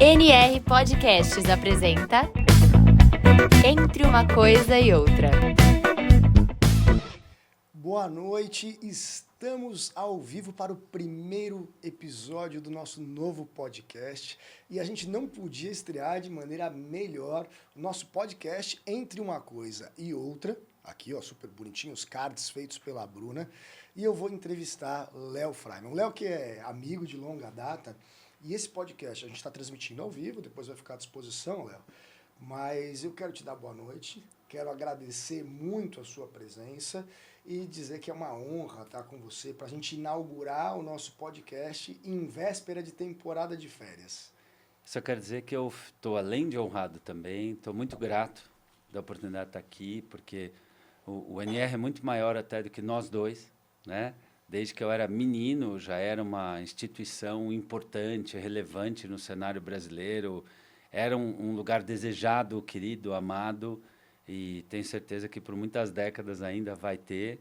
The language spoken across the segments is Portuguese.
NR Podcasts apresenta Entre uma Coisa e Outra. Boa noite, estamos ao vivo para o primeiro episódio do nosso novo podcast e a gente não podia estrear de maneira melhor o nosso podcast Entre uma Coisa e Outra. Aqui, ó, super bonitinho, os cards feitos pela Bruna. E eu vou entrevistar Léo Freiman. O Léo que é amigo de longa data. E esse podcast a gente está transmitindo ao vivo, depois vai ficar à disposição, Léo. Mas eu quero te dar boa noite, quero agradecer muito a sua presença e dizer que é uma honra estar com você para a gente inaugurar o nosso podcast em véspera de temporada de férias. Só quero dizer que eu estou além de honrado também, estou muito grato da oportunidade de estar aqui, porque o NR é muito maior até do que nós dois, né? Desde que eu era menino, já era uma instituição importante, relevante no cenário brasileiro. Era um lugar desejado, querido, amado, e tenho certeza que por muitas décadas ainda vai ter.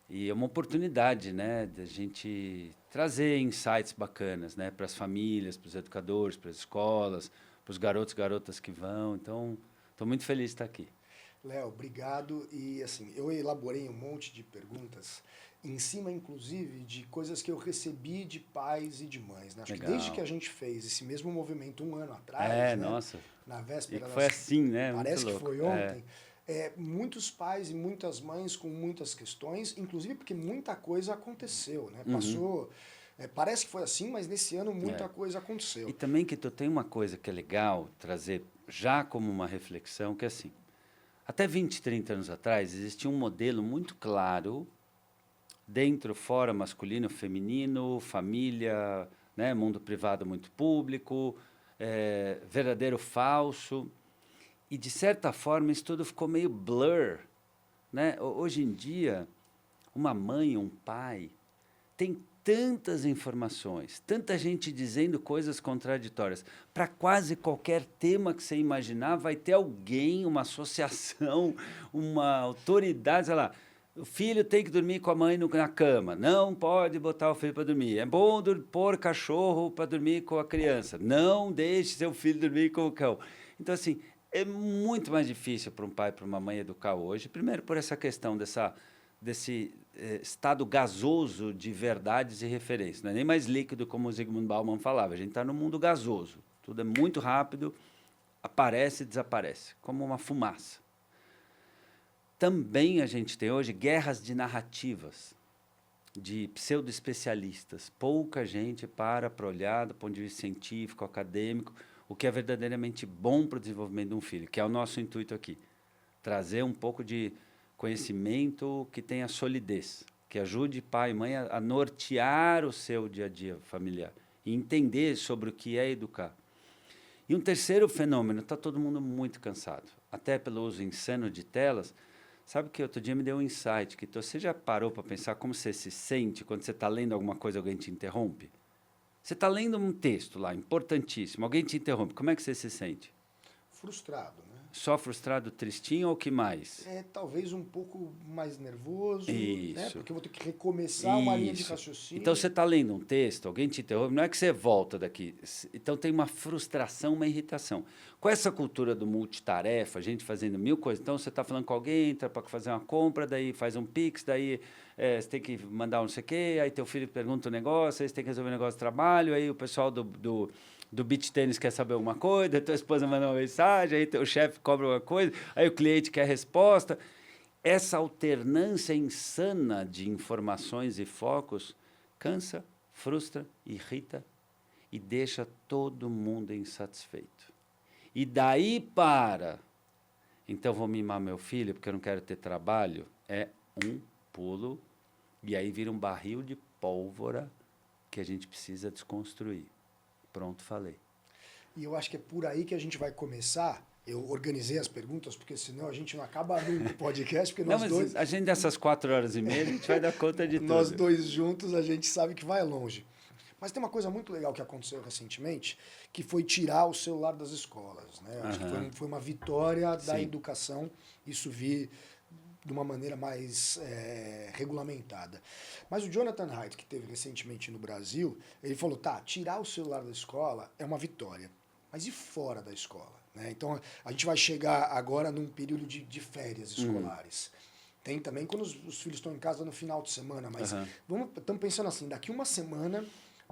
E é uma oportunidade, né, de a gente trazer insights bacanas, né, para as famílias, para os educadores, para as escolas, para os garotos e garotas que vão. Então, estou muito feliz de estar aqui. Léo, obrigado. E assim, eu elaborei um monte de perguntas em cima, inclusive, de coisas que eu recebi de pais e de mães. Né? Acho que desde que a gente fez esse mesmo movimento um ano atrás, né? Nossa. Na véspera, e foi assim, né? Parece muito que louco. foi ontem. Muitos pais e muitas mães com muitas questões, inclusive porque muita coisa aconteceu, né? Passou. Parece que foi assim, mas nesse ano muita coisa aconteceu. E também que tu tem uma coisa que é legal trazer já como uma reflexão, que é assim, até 20, 30 anos atrás, existia um modelo muito claro dentro, fora, masculino, feminino, família, né, mundo privado muito público, verdadeiro, falso. E, de certa forma, isso tudo ficou meio blur. Né? Hoje em dia, uma mãe, um pai, tem tantas informações, tanta gente dizendo coisas contraditórias. Para quase qualquer tema que você imaginar, vai ter alguém, uma associação, uma autoridade, sei lá. O filho tem que dormir com a mãe na cama. Não pode botar o filho para dormir. É bom pôr cachorro para dormir com a criança. Não deixe seu filho dormir com o cão. Então, assim, é muito mais difícil para um pai e para uma mãe educar hoje. Primeiro, por essa questão desse estado gasoso de verdades e referências. Não é nem mais líquido, como o Zygmunt Bauman falava. A gente está no mundo gasoso. Tudo é muito rápido, aparece e desaparece, como uma fumaça. Também a gente tem hoje guerras de narrativas, de pseudo-especialistas. Pouca gente para olhar do ponto de vista científico, acadêmico, o que é verdadeiramente bom para o desenvolvimento de um filho, que é o nosso intuito aqui. Trazer um pouco de conhecimento que tenha solidez, que ajude pai e mãe a nortear o seu dia a dia familiar e entender sobre o que é educar. E um terceiro fenômeno, está todo mundo muito cansado, até pelo uso insano de telas. Sabe que outro dia me deu um insight, que você já parou para pensar como você se sente quando você está lendo alguma coisa e alguém te interrompe? Você está lendo um texto lá, importantíssimo, alguém te interrompe, como é que você se sente? Frustrado, né? Só frustrado, tristinho ou o que mais? Talvez um pouco mais nervoso, Isso. né? Porque eu vou ter que recomeçar uma linha de raciocínio. Então, você está lendo um texto, alguém te interrompe, não é que você volta daqui. Então, tem uma frustração, uma irritação. Com essa cultura do multitarefa, a gente fazendo mil coisas. Então, você está falando com alguém, entra para fazer uma compra, daí faz um Pix, daí você tem que mandar um não sei o quê, aí teu filho pergunta um negócio, aí você tem que resolver um negócio de trabalho, aí o pessoal do beach tênis quer saber alguma coisa, tua esposa manda uma mensagem, aí teu chefe cobra uma coisa, aí o cliente quer resposta. Essa alternância insana de informações e focos cansa, frustra, irrita e deixa todo mundo insatisfeito. E daí então vou mimar meu filho porque eu não quero ter trabalho, é um pulo e aí vira um barril de pólvora que a gente precisa desconstruir. Pronto, falei. E eu acho que é por aí que a gente vai começar. Eu organizei as perguntas, porque senão a gente não acaba nunca o podcast, porque nós dois... A gente dessas 4h30, a gente vai dar conta de tudo. Nós dois juntos, a gente sabe que vai longe. Mas tem uma coisa muito legal que aconteceu recentemente, que foi tirar o celular das escolas. Né? Acho que foi uma vitória da educação. Isso vi de uma maneira mais regulamentada. Mas o Jonathan Haidt, que teve recentemente no Brasil, ele falou, tirar o celular da escola é uma vitória, mas e fora da escola? Né? Então, a gente vai chegar agora num período de férias escolares. Tem também quando os filhos estão em casa no final de semana, mas estamos pensando assim, daqui uma semana,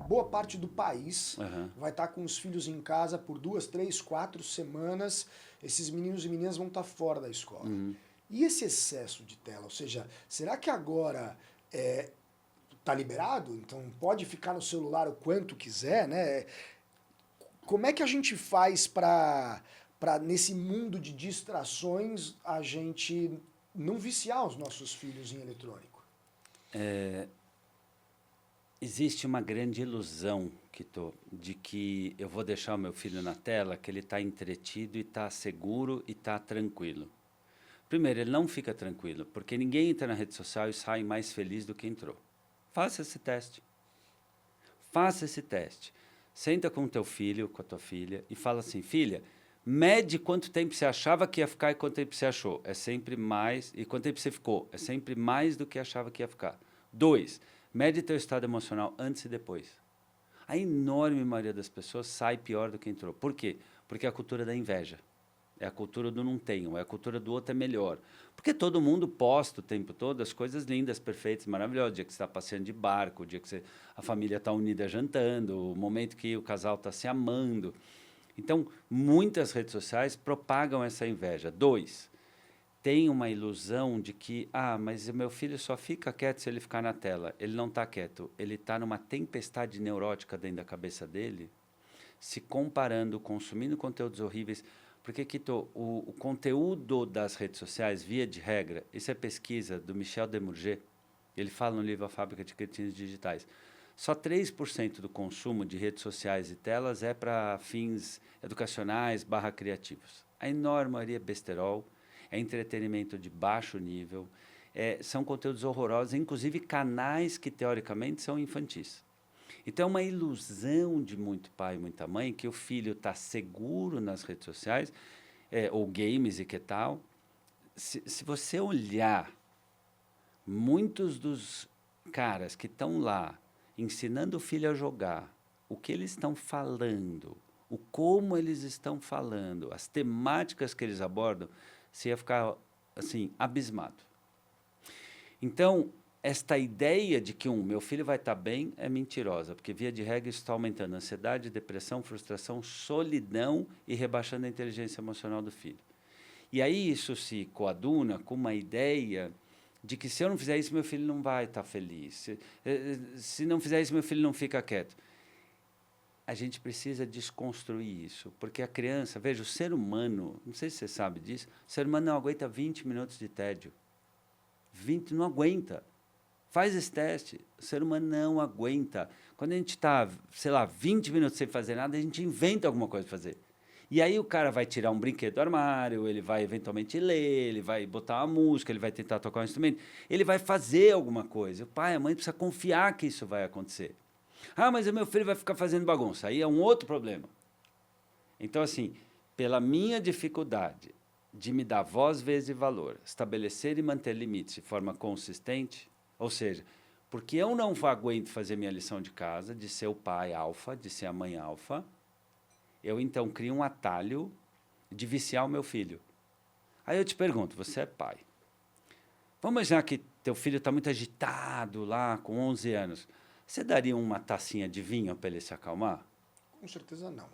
boa parte do país vai estar com os filhos em casa por 2, 3, 4 semanas, esses meninos e meninas vão estar fora da escola. E esse excesso de tela, ou seja, será que agora está liberado? Então pode ficar no celular o quanto quiser, né? Como é que a gente faz para nesse mundo de distrações, a gente não viciar os nossos filhos em eletrônico? Existe uma grande ilusão, Kito, de que eu vou deixar o meu filho na tela, que ele está entretido e está seguro e está tranquilo. Primeiro, ele não fica tranquilo, porque ninguém entra na rede social e sai mais feliz do que entrou. Faça esse teste. Faça esse teste. Senta com o teu filho, com a tua filha, e fala assim, filha, mede quanto tempo você achava que ia ficar e quanto tempo você achou. É sempre mais, e quanto tempo você ficou. É sempre mais do que achava que ia ficar. 2, mede teu estado emocional antes e depois. A enorme maioria das pessoas sai pior do que entrou. Por quê? Porque é a cultura da inveja. É a cultura do não tenho, é a cultura do outro é melhor. Porque todo mundo posta o tempo todo as coisas lindas, perfeitas, maravilhosas. O dia que você está passeando de barco, o dia que a família está unida jantando, o momento que o casal está se amando. Então, muitas redes sociais propagam essa inveja. 2, tem uma ilusão de que, mas o meu filho só fica quieto se ele ficar na tela. Ele não está quieto, ele está numa tempestade neurótica dentro da cabeça dele, se comparando, consumindo conteúdos horríveis. Porque, Kito, o conteúdo das redes sociais, via de regra, isso é pesquisa do Michel Demourget, ele fala no livro A Fábrica de Cretinos Digitais, só 3% do consumo de redes sociais e telas é para fins educacionais / criativos. A enorme maioria é besterol, é entretenimento de baixo nível, são conteúdos horrorosos, inclusive canais que, teoricamente, são infantis. Então, é uma ilusão de muito pai e muita mãe que o filho está seguro nas redes sociais, ou games e que tal. Se você olhar, muitos dos caras que estão lá ensinando o filho a jogar, o que eles estão falando, o como eles estão falando, as temáticas que eles abordam, você ia ficar, assim, abismado. Então, esta ideia de que meu filho vai estar bem é mentirosa, porque, via de regra, isso está aumentando ansiedade, depressão, frustração, solidão e rebaixando a inteligência emocional do filho. E aí isso se coaduna com uma ideia de que, se eu não fizer isso, meu filho não vai estar feliz. Se não fizer isso, meu filho não fica quieto. A gente precisa desconstruir isso, porque a criança, veja, o ser humano, não sei se você sabe disso, o ser humano não aguenta 20 minutos de tédio. 20, não aguenta. Faz esse teste, o ser humano não aguenta. Quando a gente está, 20 minutos sem fazer nada, a gente inventa alguma coisa para fazer. E aí o cara vai tirar um brinquedo do armário, ele vai eventualmente ler, ele vai botar uma música, ele vai tentar tocar um instrumento, ele vai fazer alguma coisa. O pai, a mãe precisa confiar que isso vai acontecer. Mas o meu filho vai ficar fazendo bagunça. Aí é um outro problema. Então, assim, pela minha dificuldade de me dar voz, vez e valor, estabelecer e manter limites de forma consistente, ou seja, porque eu não aguento fazer minha lição de casa, de ser o pai alfa, de ser a mãe alfa, eu então crio um atalho de viciar o meu filho. Aí eu te pergunto, você é pai. Vamos imaginar que teu filho está muito agitado lá, com 11 anos. Você daria uma tacinha de vinho para ele se acalmar? Com certeza não.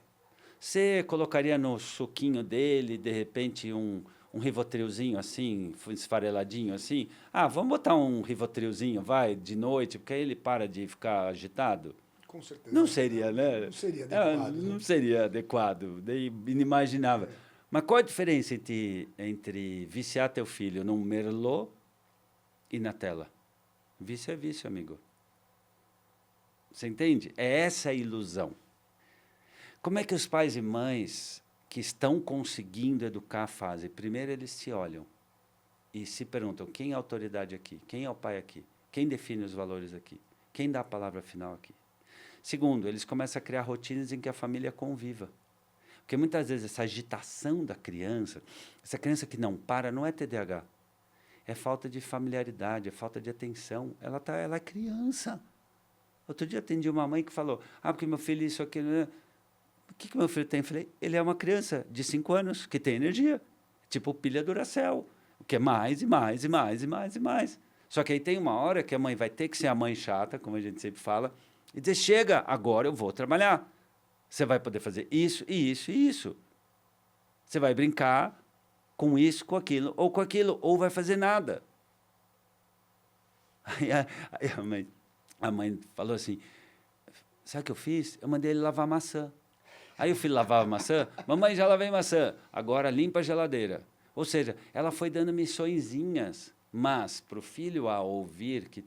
Você colocaria no suquinho dele, de repente, um Rivotrilzinho assim, esfareladinho assim? Vamos botar um Rivotrilzinho, vai, de noite, porque aí ele para de ficar agitado? Com certeza. Não seria, né? Não seria adequado. Não seria adequado, inimaginável. Mas qual a diferença entre viciar teu filho num Merlot e na tela? Vício é vício, amigo. Você entende? É essa a ilusão. Como é que os pais e mães que estão conseguindo educar fazem? Primeiro, eles se olham e se perguntam, quem é a autoridade aqui? Quem é o pai aqui? Quem define os valores aqui? Quem dá a palavra final aqui? Segundo, eles começam a criar rotinas em que a família conviva. Porque muitas vezes essa agitação da criança, essa criança que não para, não é TDAH. é falta de familiaridade, é falta de atenção. Ela é criança. Outro dia atendi uma mãe que falou, porque meu filho isso, aquilo... Né? O que meu filho tem? Eu falei, ele é uma criança de 5 anos que tem energia. Tipo pilha Duracell. O que é mais e mais e mais e mais e mais. Só que aí tem uma hora que a mãe vai ter que ser a mãe chata, como a gente sempre fala, e dizer, chega, agora eu vou trabalhar. Você vai poder fazer isso e isso e isso. Você vai brincar com isso, com aquilo, ou vai fazer nada. Aí a mãe falou assim, sabe o que eu fiz? Eu mandei ele lavar maçã. Aí o filho lavava maçã, mamãe, já lavei maçã, agora limpa a geladeira. Ou seja, ela foi dando missõezinhas, mas para o filho a ouvir que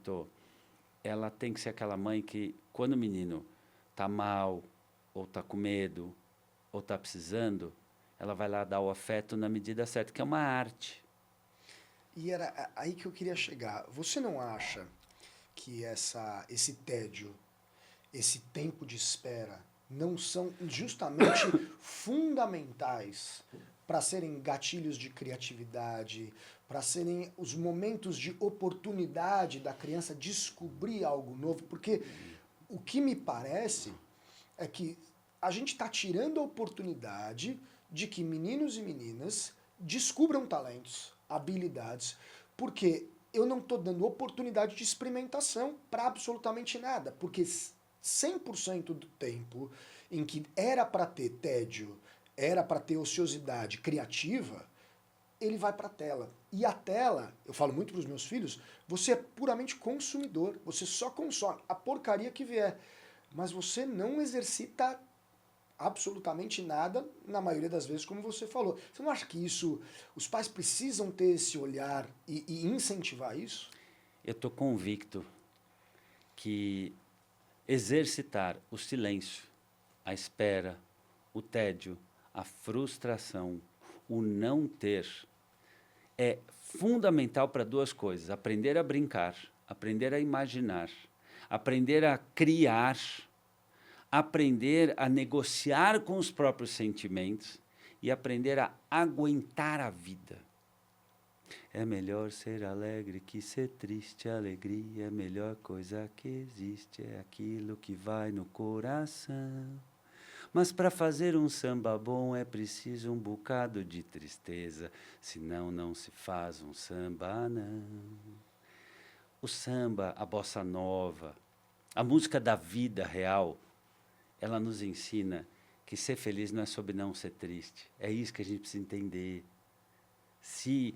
ela tem que ser aquela mãe que, quando o menino está mal, ou está com medo, ou está precisando, ela vai lá dar o afeto na medida certa, que é uma arte. E era aí que eu queria chegar. Você não acha que esse tédio, esse tempo de espera, não são justamente fundamentais para serem gatilhos de criatividade, para serem os momentos de oportunidade da criança descobrir algo novo? Porque o que me parece é que a gente está tirando a oportunidade de que meninos e meninas descubram talentos, habilidades, porque eu não estou dando oportunidade de experimentação para absolutamente nada, porque 100% do tempo em que era para ter tédio, era para ter ociosidade criativa, ele vai para a tela. E a tela, eu falo muito para os meus filhos, você é puramente consumidor, você só consome a porcaria que vier, mas você não exercita absolutamente nada, na maioria das vezes, como você falou. Você não acha que isso, os pais precisam ter esse olhar e incentivar isso? Eu estou convicto que exercitar o silêncio, a espera, o tédio, a frustração, o não ter, é fundamental para 2 coisas. Aprender a brincar, aprender a imaginar, aprender a criar, aprender a negociar com os próprios sentimentos e aprender a aguentar a vida. É melhor ser alegre que ser triste. A alegria é a melhor coisa que existe. É aquilo que vai no coração. Mas para fazer um samba bom é preciso um bocado de tristeza. Senão não se faz um samba, não. O samba, a bossa nova, a música da vida real, ela nos ensina que ser feliz não é sobre não ser triste. É isso que a gente precisa entender. Se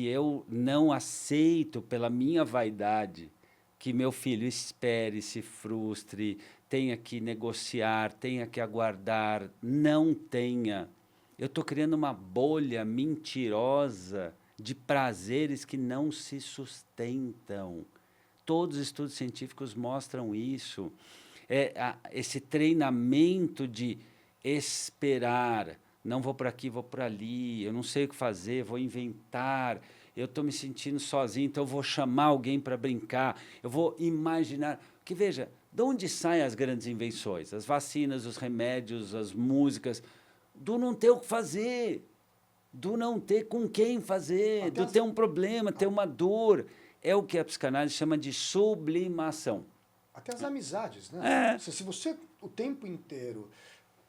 eu não aceito pela minha vaidade que meu filho espere, se frustre, tenha que negociar, tenha que aguardar, não tenha. Eu estou criando uma bolha mentirosa de prazeres que não se sustentam. Todos os estudos científicos mostram isso. Esse treinamento de esperar, não vou por aqui, vou por ali, eu não sei o que fazer, vou inventar, eu estou me sentindo sozinho, então eu vou chamar alguém para brincar, eu vou imaginar. Porque, veja, de onde saem as grandes invenções? As vacinas, os remédios, as músicas, do não ter o que fazer, do não ter com quem fazer, do ter um problema, ter uma dor. É o que a psicanálise chama de sublimação. Até as amizades, né? Se você o tempo inteiro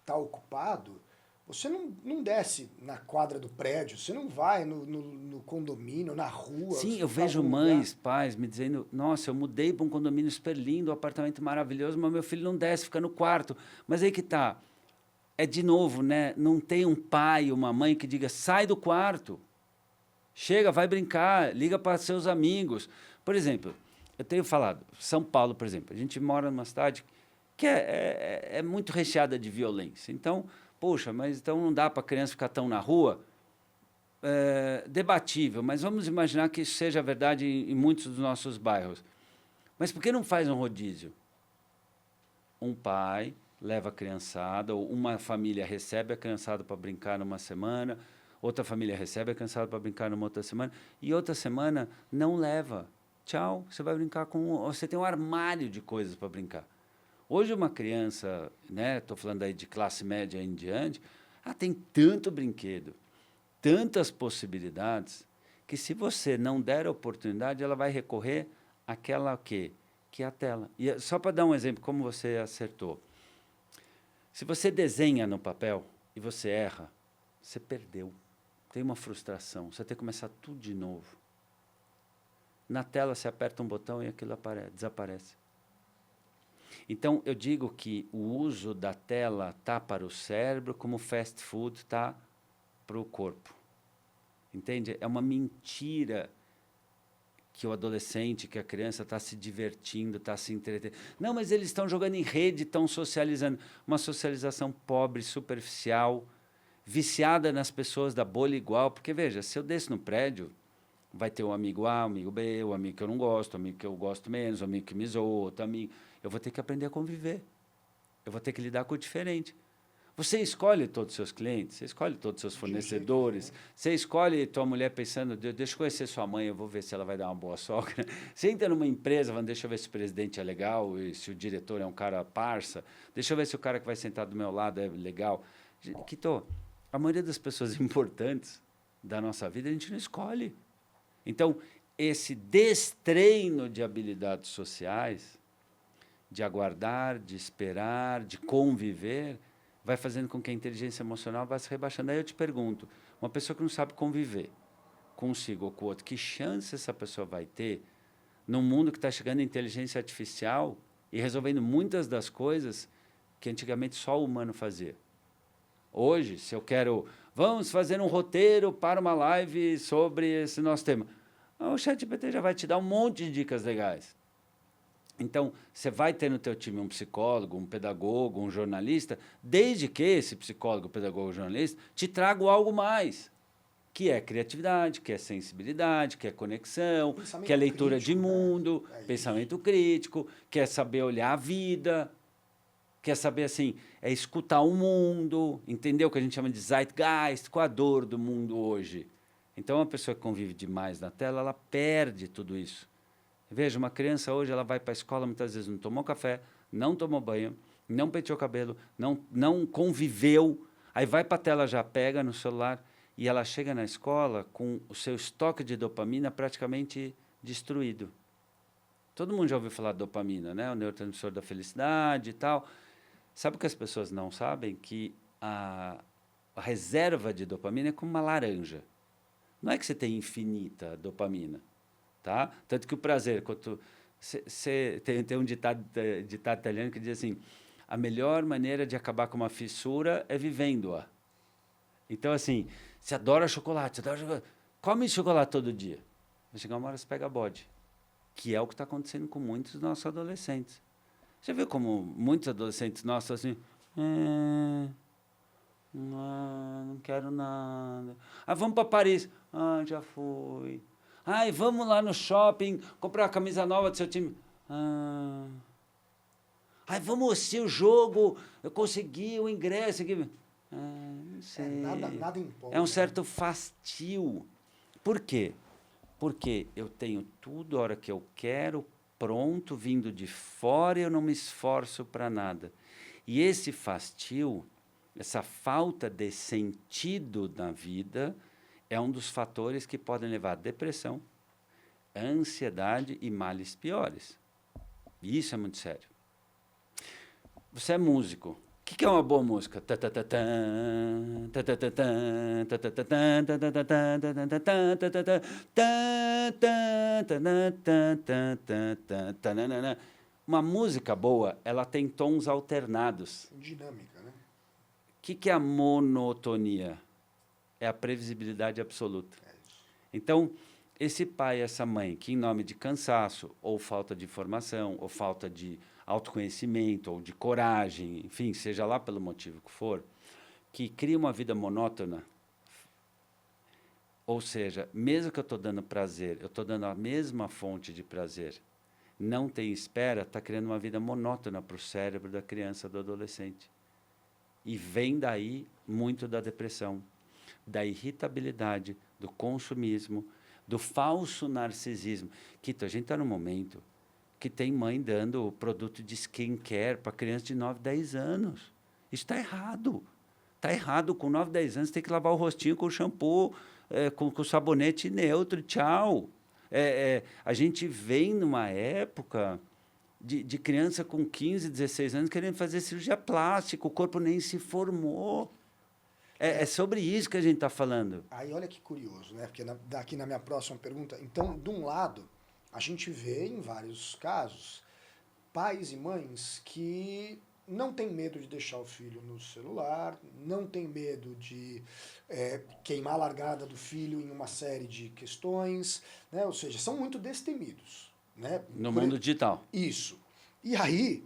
está ocupado, você não desce na quadra do prédio, você não vai no condomínio, na rua. Sim, eu vejo mães, pais me dizendo, nossa, eu mudei para um condomínio super lindo, um apartamento maravilhoso, mas meu filho não desce, fica no quarto. Mas aí que tá, é de novo, né? Não tem um pai, uma mãe que diga, sai do quarto, chega, vai brincar, liga para seus amigos. Por exemplo, eu tenho falado, São Paulo, por exemplo, a gente mora numa cidade que é muito recheada de violência. Então, poxa, mas então não dá para a criança ficar tão na rua? Debatível, mas vamos imaginar que isso seja verdade em muitos dos nossos bairros. Mas por que não faz um rodízio? Um pai leva a criançada, ou uma família recebe a criançada para brincar numa semana, outra família recebe a criançada para brincar numa outra semana, e outra semana não leva. Tchau, você vai brincar com... Você tem um armário de coisas para brincar. Hoje uma criança, né, estou falando aí de classe média em diante, tem tanto brinquedo, tantas possibilidades, que se você não der oportunidade, ela vai recorrer àquela o quê? Que é a tela. E só para dar um exemplo, como você acertou. Se você desenha no papel e você erra, você perdeu. Tem uma frustração. Você tem que começar tudo de novo. Na tela, você aperta um botão e aquilo desaparece. Então, eu digo que o uso da tela está para o cérebro como o fast food está para o corpo. Entende? É uma mentira que o adolescente, que a criança está se divertindo, está se entretendo. Não, mas eles estão jogando em rede, estão socializando. Uma socialização pobre, superficial, viciada nas pessoas da bolha igual. Porque, veja, se eu desço no prédio, vai ter o amigo A, o amigo B, o amigo que eu não gosto, o amigo que eu gosto menos, o amigo que me zoa, outro amigo. Eu vou ter que aprender a conviver. Eu vou ter que lidar com o diferente. Você escolhe todos os seus clientes, você escolhe todos os seus fornecedores, você escolhe tua mulher pensando, deixa eu conhecer sua mãe, eu vou ver se ela vai dar uma boa sogra. Você entra numa empresa, falando, deixa eu ver se o presidente é legal, e se o diretor é um cara parça, deixa eu ver se o cara que vai sentar do meu lado é legal. Quito, a maioria das pessoas importantes da nossa vida a gente não escolhe. Então, esse destreino de habilidades sociais, de aguardar, de esperar, de conviver, vai fazendo com que a inteligência emocional vá se rebaixando. Aí eu te pergunto, uma pessoa que não sabe conviver consigo ou com o outro, que chance essa pessoa vai ter num mundo que está chegando a inteligência artificial e resolvendo muitas das coisas que antigamente só o humano fazia? Hoje, se eu quero, vamos fazer um roteiro para uma live sobre esse nosso tema, o ChatGPT já vai te dar um monte de dicas legais. Então, você vai ter no teu time um psicólogo, um pedagogo, um jornalista, desde que esse psicólogo, pedagogo, jornalista te traga algo mais, que é criatividade, que é sensibilidade, que é conexão, que é leitura de mundo, pensamento crítico, que é saber olhar a vida, que é saber, assim, é escutar o mundo, entendeu? O que a gente chama de zeitgeist, com a dor do mundo hoje. Então, uma pessoa que convive demais na tela, ela perde tudo isso. Veja, uma criança hoje, ela vai para a escola, muitas vezes não tomou café, não tomou banho, não penteou o cabelo, não conviveu, aí vai para a tela, já pega no celular, e ela chega na escola com o seu estoque de dopamina praticamente destruído. Todo mundo já ouviu falar de dopamina, né? O neurotransmissor da felicidade e tal. Sabe o que as pessoas não sabem? Que a reserva de dopamina é como uma laranja. Não é que você tem infinita dopamina. Tá? Tanto que o prazer, quando tem um ditado italiano que diz assim, a melhor maneira de acabar com uma fissura é vivendo-a. Então, assim, você adora chocolate, come chocolate todo dia. Vai chegar uma hora você pega bode, que é o que está acontecendo com muitos dos nossos adolescentes. Você viu como muitos adolescentes nossos assim, não quero nada. Ah, vamos para Paris. Ah, já fui. Ai, vamos lá no shopping comprar a camisa nova do seu time. Ai, vamos assistir o jogo. Eu consegui o ingresso aqui. Não sei. Nada importa. É um certo fastio. Por quê? Porque eu tenho tudo a hora que eu quero, pronto, vindo de fora e eu não me esforço para nada. E esse fastio, essa falta de sentido na vida, é um dos fatores que podem levar a depressão, a ansiedade e males piores. E isso é muito sério. Você é músico. O que é uma boa música? Uma música boa, ela tem tons alternados. Dinâmica, né? O que é a monotonia? É a previsibilidade absoluta. Então, esse pai e essa mãe, que em nome de cansaço, ou falta de informação, ou falta de autoconhecimento, ou de coragem, enfim, seja lá pelo motivo que for, que cria uma vida monótona, ou seja, mesmo que eu estou dando prazer, eu estou dando a mesma fonte de prazer, não tem espera, está criando uma vida monótona para o cérebro da criança, do adolescente. E vem daí muito da depressão, da irritabilidade, do consumismo, do falso narcisismo. Quito, a gente está num momento que tem mãe dando produto de skincare para criança de 9, 10 anos. Isso está errado. Tá errado, com 9, 10 anos, tem que lavar o rostinho com shampoo, com sabonete neutro, tchau. A gente vem numa época de criança com 15, 16 anos querendo fazer cirurgia plástica, o corpo nem se formou. É sobre isso que a gente está falando. Aí olha que curioso, né? Porque daqui na minha próxima pergunta, então, de um lado, a gente vê em vários casos pais e mães que não tem medo de deixar o filho no celular, não tem medo de queimar a largada do filho em uma série de questões, né? Ou seja, são muito destemidos. Né? No mundo digital. Isso. E aí,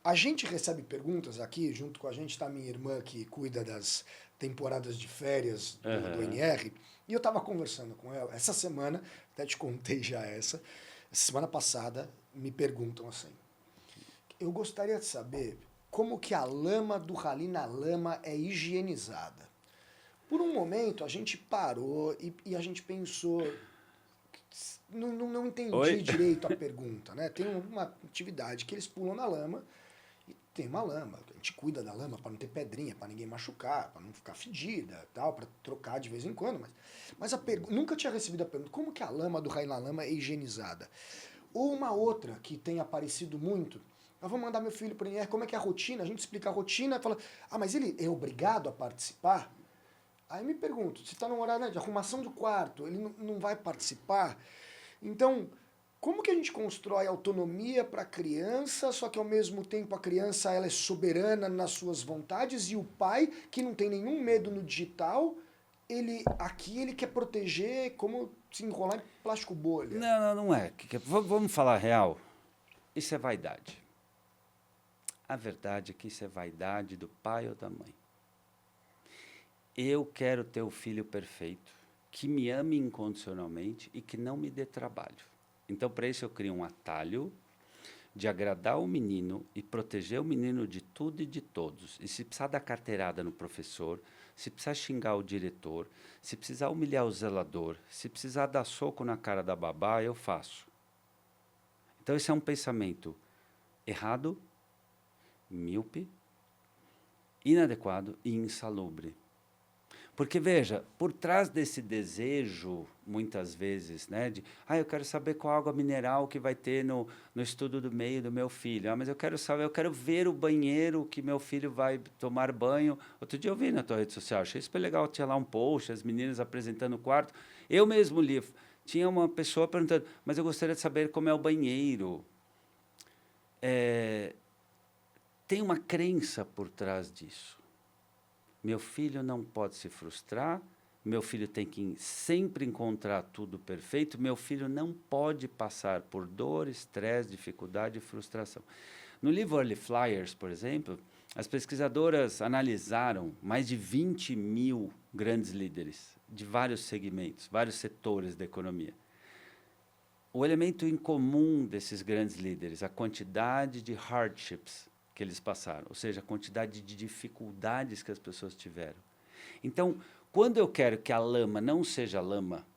a gente recebe perguntas aqui, junto com a gente está minha irmã que cuida das temporadas de férias do NR, e eu estava conversando com ela, essa semana, até te contei já essa semana passada, me perguntam assim, eu gostaria de saber como que a lama do Rally na Lama é higienizada. Por um momento, a gente parou e a gente pensou, não entendi direito a pergunta, né? Tem uma atividade que eles pulam na lama, e tem uma lama, a gente cuida da lama para não ter pedrinha, para ninguém machucar, para não ficar fedida, tal, para trocar de vez em quando, mas nunca tinha recebido a pergunta, como que a lama do Rally na Lama é higienizada? Ou uma outra que tem aparecido muito, eu vou mandar meu filho para o NR, como é que é a rotina? A gente explica a rotina e fala, mas ele é obrigado a participar? Aí me pergunto, se está num horário de arrumação do quarto, ele não vai participar? Então, como que a gente constrói autonomia para a criança, só que ao mesmo tempo a criança ela é soberana nas suas vontades e o pai, que não tem nenhum medo no digital, ele quer proteger como se enrolar em plástico bolha? Não é. Vamos falar real. Isso é vaidade. A verdade é que isso é vaidade do pai ou da mãe. Eu quero ter o filho perfeito, que me ame incondicionalmente e que não me dê trabalho. Então, para isso, eu crio um atalho de agradar o menino e proteger o menino de tudo e de todos. E se precisar dar carteirada no professor, se precisar xingar o diretor, se precisar humilhar o zelador, se precisar dar soco na cara da babá, eu faço. Então, esse é um pensamento errado, míope, inadequado e insalubre. Porque, veja, por trás desse desejo, muitas vezes, né, de eu quero saber qual água mineral que vai ter no estudo do meio do meu filho. Mas eu quero ver o banheiro que meu filho vai tomar banho. Outro dia eu vi na tua rede social, achei super legal, tinha lá um post, as meninas apresentando o quarto. Eu mesmo li, tinha uma pessoa perguntando, mas eu gostaria de saber como é o banheiro. Tem uma crença por trás disso. Meu filho não pode se frustrar, meu filho tem que sempre encontrar tudo perfeito, meu filho não pode passar por dor, estresse, dificuldade e frustração. No livro Early Flyers, por exemplo, as pesquisadoras analisaram mais de 20 mil grandes líderes de vários segmentos, vários setores da economia. O elemento em comum desses grandes líderes, a quantidade de hardships que eles passaram, ou seja, a quantidade de dificuldades que as pessoas tiveram. Então, quando eu quero que a lama não seja lama,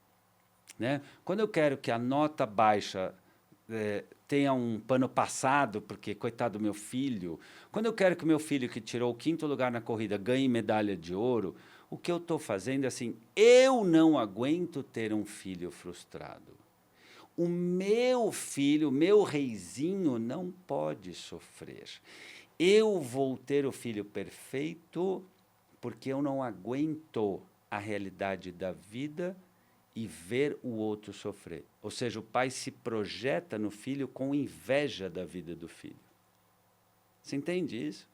né? Quando eu quero que a nota baixa tenha um pano passado, porque, coitado do meu filho, quando eu quero que o meu filho, que tirou o 5º lugar na corrida, ganhe medalha de ouro, o que eu estou fazendo é assim, eu não aguento ter um filho frustrado. O meu filho, meu reizinho, não pode sofrer. Eu vou ter o filho perfeito porque eu não aguento a realidade da vida e ver o outro sofrer. Ou seja, o pai se projeta no filho com inveja da vida do filho. Você entende isso?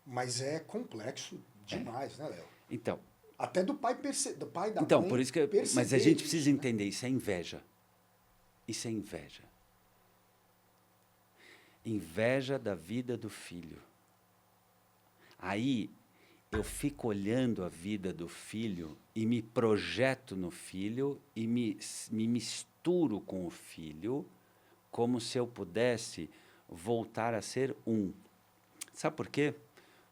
Mas é complexo demais, né, Léo? Então. Até do pai do pai da então, mãe. Por isso que mas a gente precisa entender, isso é inveja. Isso é inveja. Inveja da vida do filho. Aí eu fico olhando a vida do filho e me projeto no filho e me misturo com o filho como se eu pudesse voltar a ser um. Sabe por quê?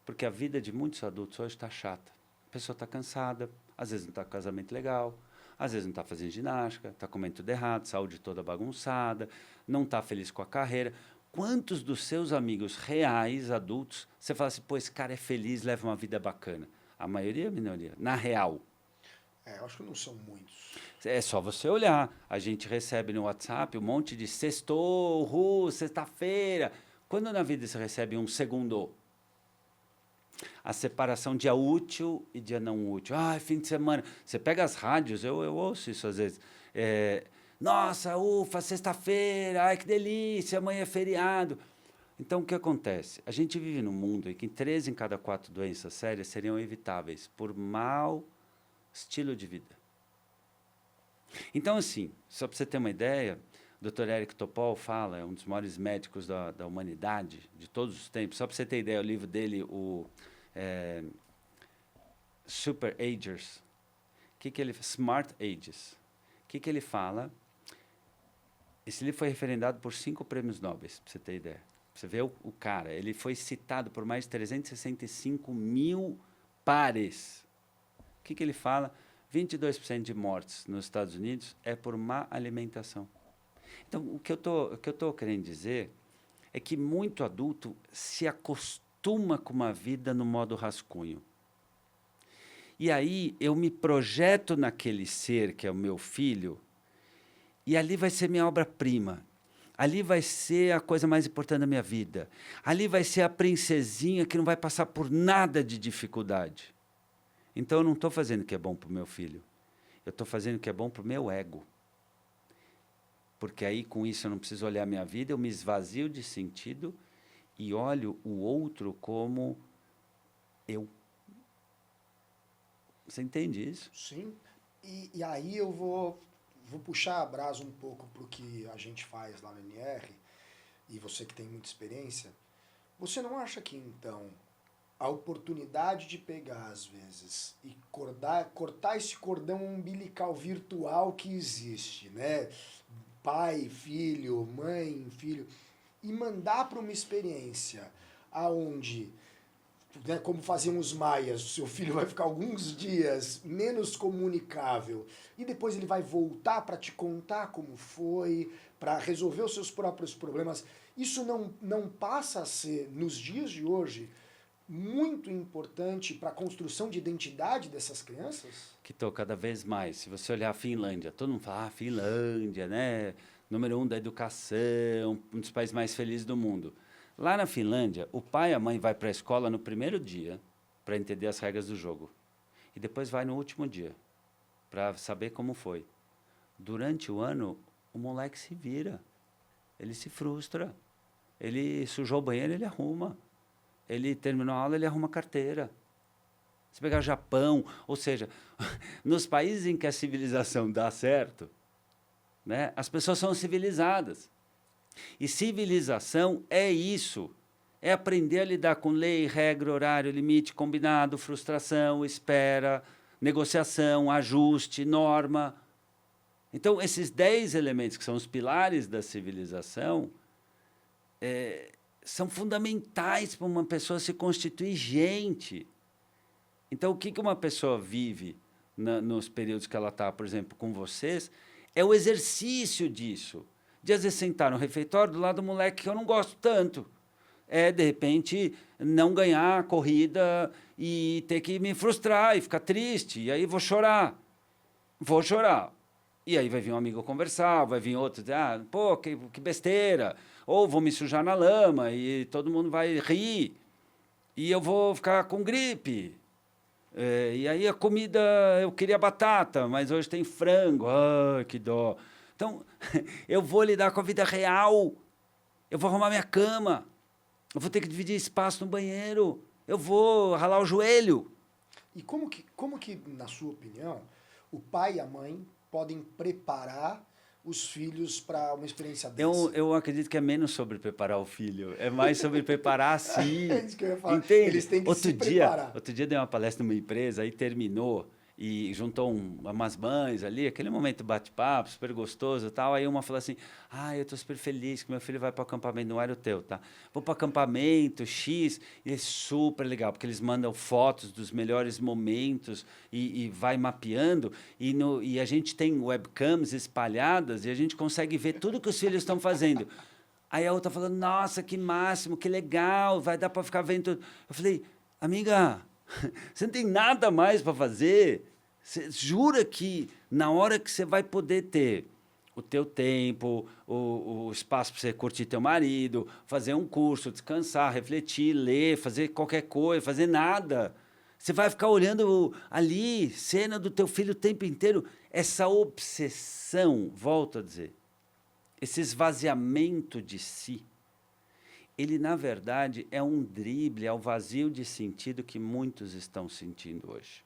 Porque a vida de muitos adultos hoje está chata. A pessoa está cansada, às vezes não está com casamento legal, às vezes não está fazendo ginástica, está comendo tudo errado, saúde toda bagunçada, não está feliz com a carreira. Quantos dos seus amigos reais, adultos, você fala assim, pô, esse cara é feliz, leva uma vida bacana. A maioria é minoria. Na real. Eu acho que não são muitos. É só você olhar. A gente recebe no WhatsApp um monte de sextou, sexta-feira. Quando na vida você recebe um segundo? A separação dia útil e dia não útil. Fim de semana. Você pega as rádios, eu ouço isso às vezes. Nossa, ufa, sexta-feira, ai que delícia, amanhã é feriado. Então, o que acontece? A gente vive num mundo em que 3 em cada 4 doenças sérias seriam evitáveis por mau estilo de vida. Então, assim, só para você ter uma ideia, o Dr. Eric Topol fala, é um dos maiores médicos da humanidade, de todos os tempos. Só para você ter ideia, o livro dele, Super Agers, Smart Ages. O que ele fala? Esse livro foi referendado por 5 prêmios Nobel, para você ter ideia. Você vê o cara, ele foi citado por mais de 365 mil pares. O que ele fala? 22% de mortes nos Estados Unidos é por má alimentação. Então, o que eu tô querendo dizer é que muito adulto se acostuma com uma vida no modo rascunho. E aí eu me projeto naquele ser que é o meu filho, e ali vai ser minha obra-prima. Ali vai ser a coisa mais importante da minha vida. Ali vai ser a princesinha que não vai passar por nada de dificuldade. Então, eu não estou fazendo o que é bom para o meu filho. Eu estou fazendo o que é bom para o meu ego. Porque aí, com isso, eu não preciso olhar a minha vida, eu me esvazio de sentido e olho o outro como eu. Você entende isso? Sim. E aí eu vou puxar a brasa um pouco para o que a gente faz lá no NR, e você que tem muita experiência. Você não acha que, então, a oportunidade de pegar, às vezes, e cortar esse cordão umbilical virtual que existe, né? Pai, filho, mãe, filho, e mandar para uma experiência aonde, né, como faziam os maias, o seu filho vai ficar alguns dias menos comunicável e depois ele vai voltar para te contar como foi, para resolver os seus próprios problemas. Isso não passa a ser, nos dias de hoje, muito importante para a construção de identidade dessas crianças? Que estou cada vez mais. Se você olhar a Finlândia, todo mundo fala, Finlândia, né? Número 1 da educação, um dos países mais felizes do mundo. Lá na Finlândia, o pai e a mãe vai para a escola no primeiro dia para entender as regras do jogo. E depois vai no último dia para saber como foi. Durante o ano, o moleque se vira. Ele se frustra. Ele sujou o banheiro, ele arruma. Ele terminou a aula, ele arruma a carteira. Se pegar o Japão, ou seja, nos países em que a civilização dá certo, né, as pessoas são civilizadas. E civilização é isso. É aprender a lidar com lei, regra, horário, limite, combinado, frustração, espera, negociação, ajuste, norma. Então, esses 10 elementos que são os pilares da civilização são fundamentais para uma pessoa se constituir gente. Então, o que uma pessoa vive nos períodos que ela está, por exemplo, com vocês, é o exercício disso. De às vezes sentar no refeitório do lado do moleque que eu não gosto tanto. De repente, não ganhar a corrida e ter que me frustrar e ficar triste. E aí vou chorar. Vou chorar. E aí vai vir um amigo conversar, vai vir outro dizer, pô, que besteira. Ou vou me sujar na lama e todo mundo vai rir. E eu vou ficar com gripe. E aí a comida, eu queria batata, mas hoje tem frango. Que dó. Então, eu vou lidar com a vida real. Eu vou arrumar minha cama. Eu vou ter que dividir espaço no banheiro. Eu vou ralar o joelho. E como que, na sua opinião, o pai e a mãe podem preparar os filhos para uma experiência dessa? Eu acredito que é menos sobre preparar o filho. É mais sobre preparar a si. É isso que eu ia falar. Entende? Eles têm que se preparar. Outro dia dei uma palestra numa empresa, aí terminou. E juntou umas mães ali, aquele momento bate-papo, super gostoso e tal. Aí uma falou assim, eu estou super feliz que meu filho vai para o acampamento, não era o teu, tá? Vou para o acampamento X, e é super legal, porque eles mandam fotos dos melhores momentos e vai mapeando. E a gente tem webcams espalhadas e a gente consegue ver tudo que os filhos estão fazendo. Aí a outra falando, nossa, que máximo, que legal, vai dar para ficar vendo tudo. Eu falei, amiga, Você não tem nada mais para fazer. Você jura que na hora que você vai poder ter o teu tempo, o espaço para você curtir teu marido, fazer um curso, descansar, refletir, ler, fazer qualquer coisa, fazer nada. Você vai ficar olhando ali, cena do teu filho o tempo inteiro. Essa obsessão, volto a dizer, esse esvaziamento de si, ele, na verdade, é um drible ao vazio de sentido que muitos estão sentindo hoje.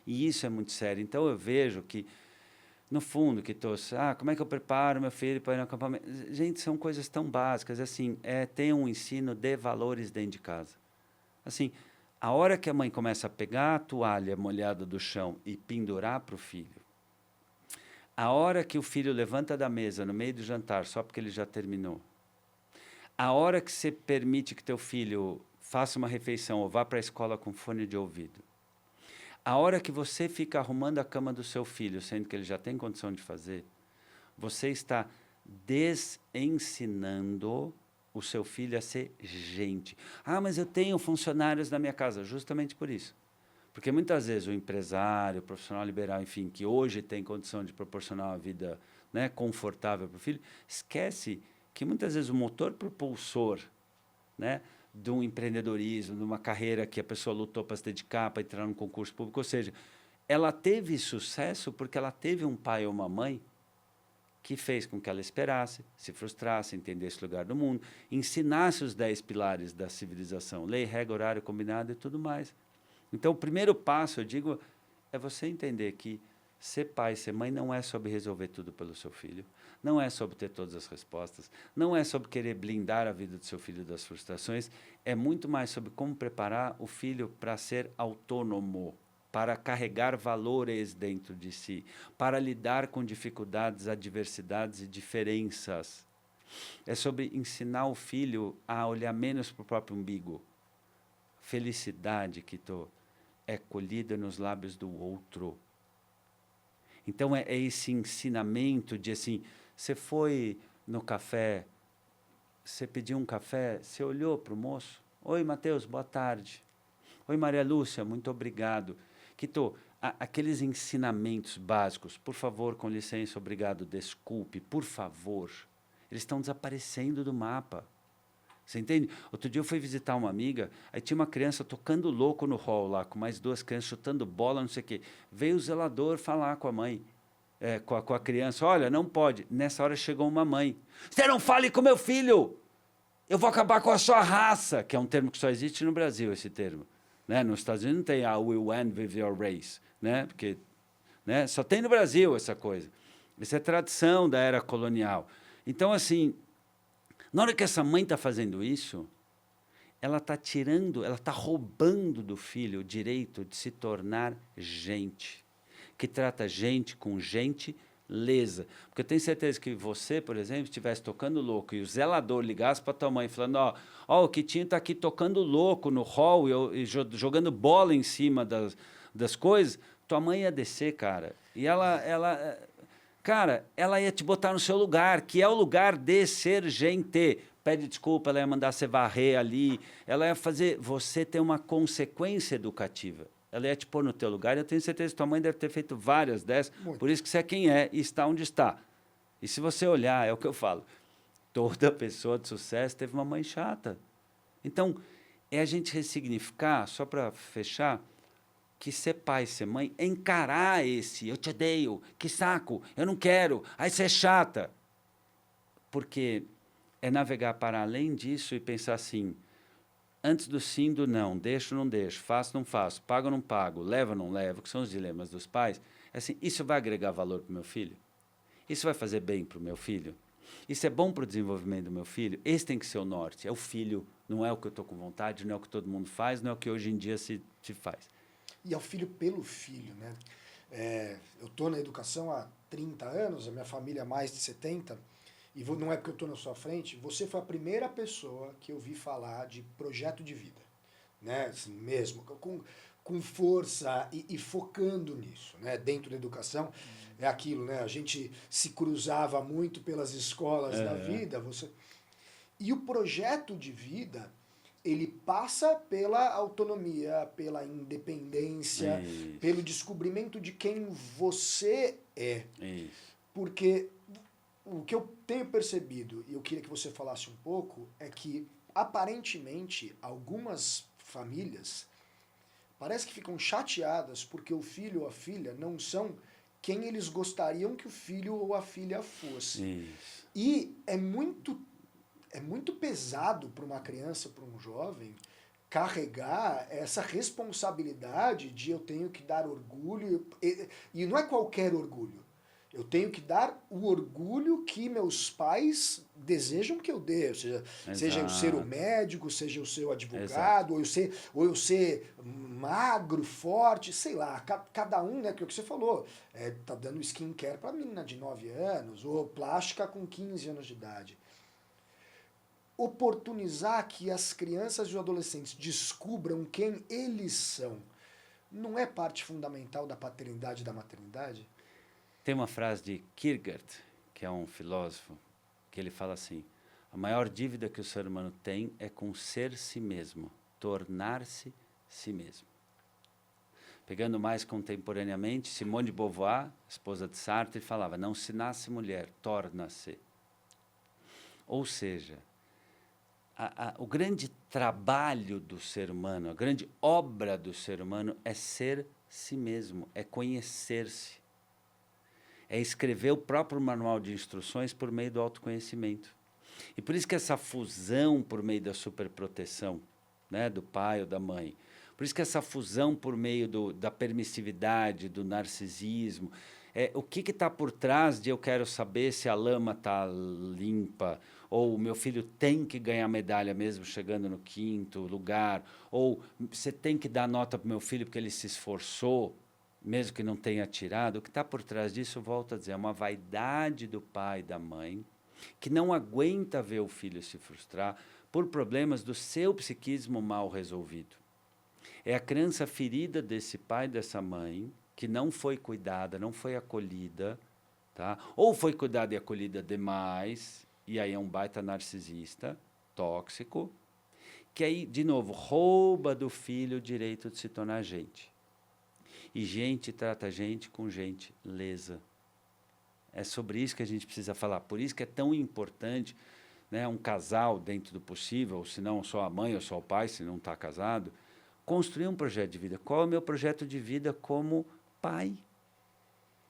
E isso é muito sério. Então, eu vejo que, no fundo, como é que eu preparo meu filho para ir no acampamento? Gente, são coisas tão básicas, assim, ter um ensino de valores dentro de casa. Assim, a hora que a mãe começa a pegar a toalha molhada do chão e pendurar para o filho, a hora que o filho levanta da mesa no meio do jantar só porque ele já terminou, a hora que você permite que teu filho faça uma refeição ou vá para a escola com fone de ouvido, a hora que você fica arrumando a cama do seu filho, sendo que ele já tem condição de fazer, você está desensinando o seu filho a ser gente. Ah, mas eu tenho funcionários na minha casa. Justamente por isso. Porque muitas vezes o empresário, o profissional liberal, enfim, que hoje tem condição de proporcionar uma vida, né, confortável para o filho, esquece que muitas vezes o motor propulsor, né, de um empreendedorismo, de uma carreira que a pessoa lutou para se dedicar, para entrar num concurso público, ou seja, ela teve sucesso porque ela teve um pai ou uma mãe que fez com que ela esperasse, se frustrasse, entendesse o lugar do mundo, ensinasse os 10 pilares da civilização, lei, regra, horário combinado e tudo mais. Então, o primeiro passo, eu digo, é você entender que ser pai, ser mãe não é sobre resolver tudo pelo seu filho, não é sobre ter todas as respostas, não é sobre querer blindar a vida do seu filho das frustrações, é muito mais sobre como preparar o filho para ser autônomo, para carregar valores dentro de si, para lidar com dificuldades, adversidades e diferenças. É sobre ensinar o filho a olhar menos para o próprio umbigo. Felicidade, Kito, é colhida nos lábios do outro. Então, é esse ensinamento de, assim, você foi no café, você pediu um café, você olhou para o moço, oi, Matheus, boa tarde. Oi, Maria Lúcia, muito obrigado. Kito, aqueles ensinamentos básicos, por favor, com licença, obrigado, desculpe, por favor, eles estão desaparecendo do mapa. Você entende? Outro dia eu fui visitar uma amiga, aí tinha uma criança tocando louco no hall lá, com mais 2 crianças chutando bola, não sei o quê. Veio o zelador falar com a mãe, com a criança, olha, não pode. Nessa hora chegou uma mãe. Você não fale com meu filho! Eu vou acabar com a sua raça, que é um termo que só existe no Brasil, esse termo. Né? Nos Estados Unidos não tem I will end with your race, né? Porque, né? Só tem no Brasil essa coisa. Isso é tradição da era colonial. Então, assim, na hora que essa mãe está fazendo isso, ela está tirando, ela está roubando do filho o direito de se tornar gente, que trata gente com gentileza. Porque eu tenho certeza que você, por exemplo, estivesse tocando louco e o zelador ligasse para tua mãe falando, ó, o Kitinho está aqui tocando louco no hall e jogando bola em cima das coisas, tua mãe ia descer, cara. E ela ia te botar no seu lugar, que é o lugar de ser gente. Pede desculpa, ela ia mandar você varrer ali, ela ia fazer você ter uma consequência educativa. Ela ia te pôr no teu lugar, e eu tenho certeza que tua mãe deve ter feito várias dessas, por isso que você é quem é e está onde está. E se você olhar, é o que eu falo, toda pessoa de sucesso teve uma mãe chata. Então, é a gente ressignificar, só para fechar, que ser pai, ser mãe, é encarar esse, eu te odeio, que saco, eu não quero, aí você é chata. Porque é navegar para além disso e pensar assim, antes do sim, do não, deixo, não deixo, faço, não faço, pago, não pago, levo, não levo, que são os dilemas dos pais, é assim, isso vai agregar valor para o meu filho? Isso vai fazer bem para o meu filho? Isso é bom para o desenvolvimento do meu filho? Esse tem que ser o norte, é o filho, não é o que eu estou com vontade, não é o que todo mundo faz, não é o que hoje em dia se faz. E é o filho pelo filho, né? Eu estou na educação há 30 anos, a minha família há mais de 70, e não é porque eu estou na sua frente, você foi a primeira pessoa que eu vi falar de projeto de vida, né? Assim, mesmo, com força e focando nisso, né? Dentro da educação, é aquilo, né? A gente se cruzava muito pelas escolas da vida, e o projeto de vida ele passa pela autonomia, pela independência, Isso. pelo descobrimento de quem você é. Isso. Porque o que eu tenho percebido, e eu queria que você falasse um pouco, é que, aparentemente, algumas famílias parece que ficam chateadas porque o filho ou a filha não são quem eles gostariam que o filho ou a filha fosse. Isso. E é muito pesado para uma criança, para um jovem, carregar essa responsabilidade de eu tenho que dar orgulho, e não é qualquer orgulho. Eu tenho que dar o orgulho que meus pais desejam que eu dê. Ou seja eu ser o médico, seja eu ser o advogado, ou eu ser magro, forte, sei lá. Cada um, né, que é o que você falou, tá dando skincare para menina de 9 anos, ou plástica com 15 anos de idade. Oportunizar que as crianças e os adolescentes descubram quem eles são não é parte fundamental da paternidade e da maternidade? Tem uma frase de Kierkegaard, que é um filósofo, que ele fala assim: a maior dívida que o ser humano tem é com ser si mesmo, tornar-se si mesmo. Pegando mais contemporaneamente, Simone de Beauvoir, esposa de Sartre, falava: não se nasce mulher, torna-se. Ou seja, o grande trabalho do ser humano, a grande obra do ser humano é ser si mesmo, é conhecer-se. É escrever o próprio manual de instruções por meio do autoconhecimento. E por isso que essa fusão por meio da superproteção, né, do pai ou da mãe, por isso que essa fusão por meio da permissividade, do narcisismo, o que está por trás de eu quero saber se a lama está limpa, ou o meu filho tem que ganhar medalha mesmo chegando no 5º lugar, ou você tem que dar nota para o meu filho porque ele se esforçou, mesmo que não tenha tirado. O que está por trás disso, eu volto a dizer, é uma vaidade do pai e da mãe que não aguenta ver o filho se frustrar por problemas do seu psiquismo mal resolvido. É a criança ferida desse pai e dessa mãe que não foi cuidada, não foi acolhida, tá? Ou foi cuidada e acolhida demais, e aí é um baita narcisista, tóxico, que aí, de novo, rouba do filho o direito de se tornar gente. E gente trata gente com gente lesa. É sobre isso que a gente precisa falar. Por isso que é tão importante, né, um casal, dentro do possível, ou se não só a mãe ou só o pai, se não está casado, construir um projeto de vida. Qual é o meu projeto de vida como pai?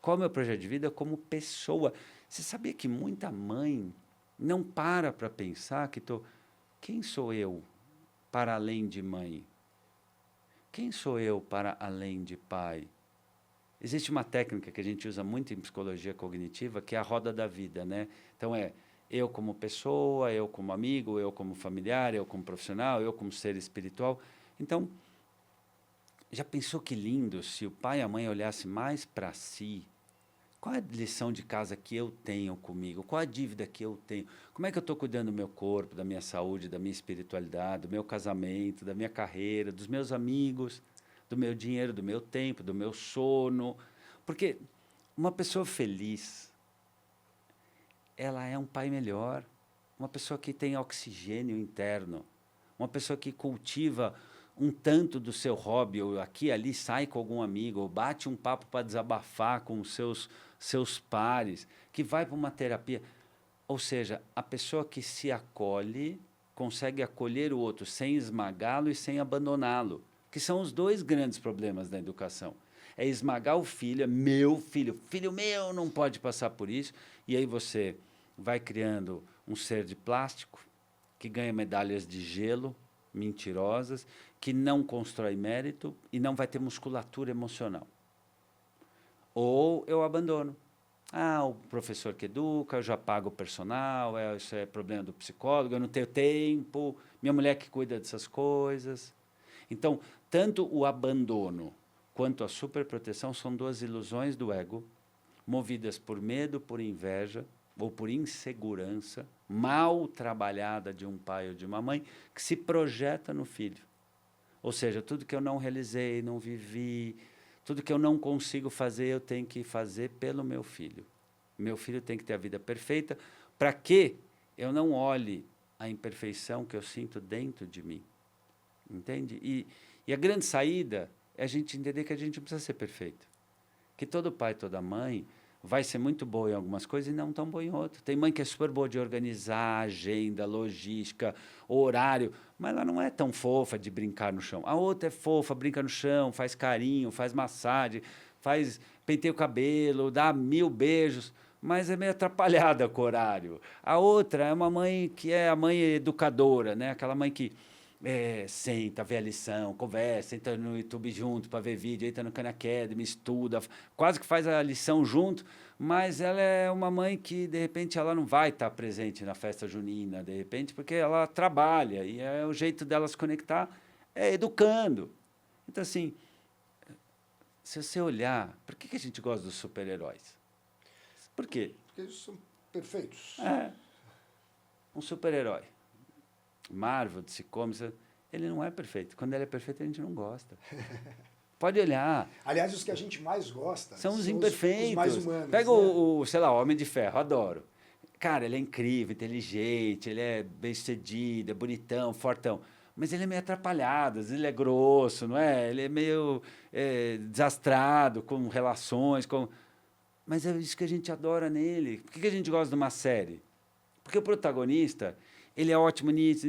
Qual é o meu projeto de vida como pessoa? Você sabia que muita mãe não para pensar que quem sou eu para além de mãe? Quem sou eu para além de pai? Existe uma técnica que a gente usa muito em psicologia cognitiva, que é a roda da vida, né? Então eu como pessoa, eu como amigo, eu como familiar, eu como profissional, eu como ser espiritual. Então, já pensou que lindo se o pai e a mãe olhassem mais para si? Qual é a lição de casa que eu tenho comigo? Qual a dívida que eu tenho? Como é que eu estou cuidando do meu corpo, da minha saúde, da minha espiritualidade, do meu casamento, da minha carreira, dos meus amigos, do meu dinheiro, do meu tempo, do meu sono? Porque uma pessoa feliz, ela é um pai melhor, uma pessoa que tem oxigênio interno, uma pessoa que cultiva um tanto do seu hobby, ou aqui e ali sai com algum amigo, ou bate um papo para desabafar com os seus pares, que vai para uma terapia. Ou seja, a pessoa que se acolhe consegue acolher o outro sem esmagá-lo e sem abandoná-lo, que são os dois grandes problemas da educação. É esmagar o filho, é meu filho meu não pode passar por isso, e aí você vai criando um ser de plástico que ganha medalhas de gelo, mentirosas, que não constrói mérito e não vai ter musculatura emocional. Ou eu abandono. O professor que educa, eu já pago o personal, isso é problema do psicólogo, eu não tenho tempo, minha mulher que cuida dessas coisas. Então, tanto o abandono quanto a superproteção são duas ilusões do ego, movidas por medo, por inveja, ou por insegurança, mal trabalhada de um pai ou de uma mãe, que se projeta no filho. Ou seja, tudo que eu não realizei, não vivi, tudo que eu não consigo fazer, eu tenho que fazer pelo meu filho. Meu filho tem que ter a vida perfeita, para que eu não olhe a imperfeição que eu sinto dentro de mim. entende? E a grande saída é a gente entender que a gente não precisa ser perfeito. Que todo pai, toda mãe vai ser muito boa em algumas coisas e não tão boa em outras. Tem mãe que é super boa de organizar agenda, logística, horário, mas ela não é tão fofa de brincar no chão. A outra é fofa, brinca no chão, faz carinho, faz massagem, penteia o cabelo, dá 1000 beijos, mas é meio atrapalhada com o horário. A outra é uma mãe que é a mãe educadora, né? Aquela mãe que senta, vê a lição, conversa, entra no YouTube junto para ver vídeo, entra no Khan Academy, estuda, quase que faz a lição junto, mas ela é uma mãe que, de repente, ela não vai estar presente na festa junina, de repente, porque ela trabalha, e é o jeito dela se conectar é educando. Então, assim, se você olhar, por que a gente gosta dos super-heróis? Por quê? Porque eles são perfeitos. Um super-herói. Marvel, DC Comics, ele não é perfeito. Quando ele é perfeito, a gente não gosta. Pode olhar. Aliás, os que a gente mais gosta são os imperfeitos. Os mais humanos. Pega né? sei lá, o Homem de Ferro, adoro. Cara, ele é incrível, inteligente, ele é bem-sucedido, é bonitão, fortão. Mas ele é meio atrapalhado, às vezes ele é grosso, não é? Ele é meio desastrado com relações. Mas é isso que a gente adora nele. Por que a gente gosta de uma série? Porque o protagonista, ele é ótimo nisso,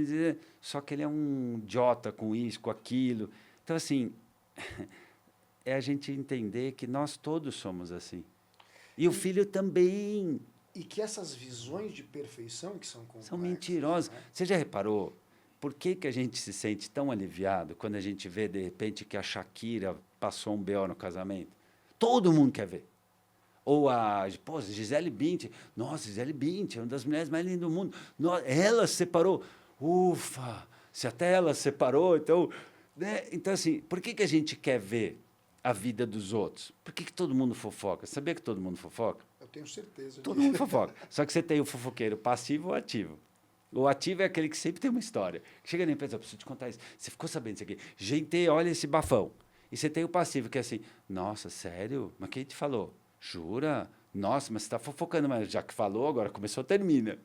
só que ele é um idiota com isso, com aquilo. Então, assim, é a gente entender que nós todos somos assim. E o filho também. E que essas visões de perfeição que são complexas... São mentirosas. Né? Você já reparou por que a gente se sente tão aliviado quando a gente vê, de repente, que a Shakira passou um BO no casamento? Todo mundo quer ver. Ou Gisele Bündchen. Nossa, Gisele Bündchen é uma das mulheres mais lindas do mundo. Ela se separou. Ufa, se até ela se separou, então... Né? Então, assim, por que a gente quer ver a vida dos outros? Por que todo mundo fofoca? Sabia que todo mundo fofoca? Eu tenho certeza. Todo mundo fofoca. Só que você tem o fofoqueiro passivo ou ativo. O ativo é aquele que sempre tem uma história. Chega na empresa, preciso te contar isso. Você ficou sabendo isso aqui. Gente, olha esse bafão. E você tem o passivo, que é assim, nossa, sério? Mas quem te falou? Jura? Nossa, mas você está fofocando, mas já que falou, agora começou, termina.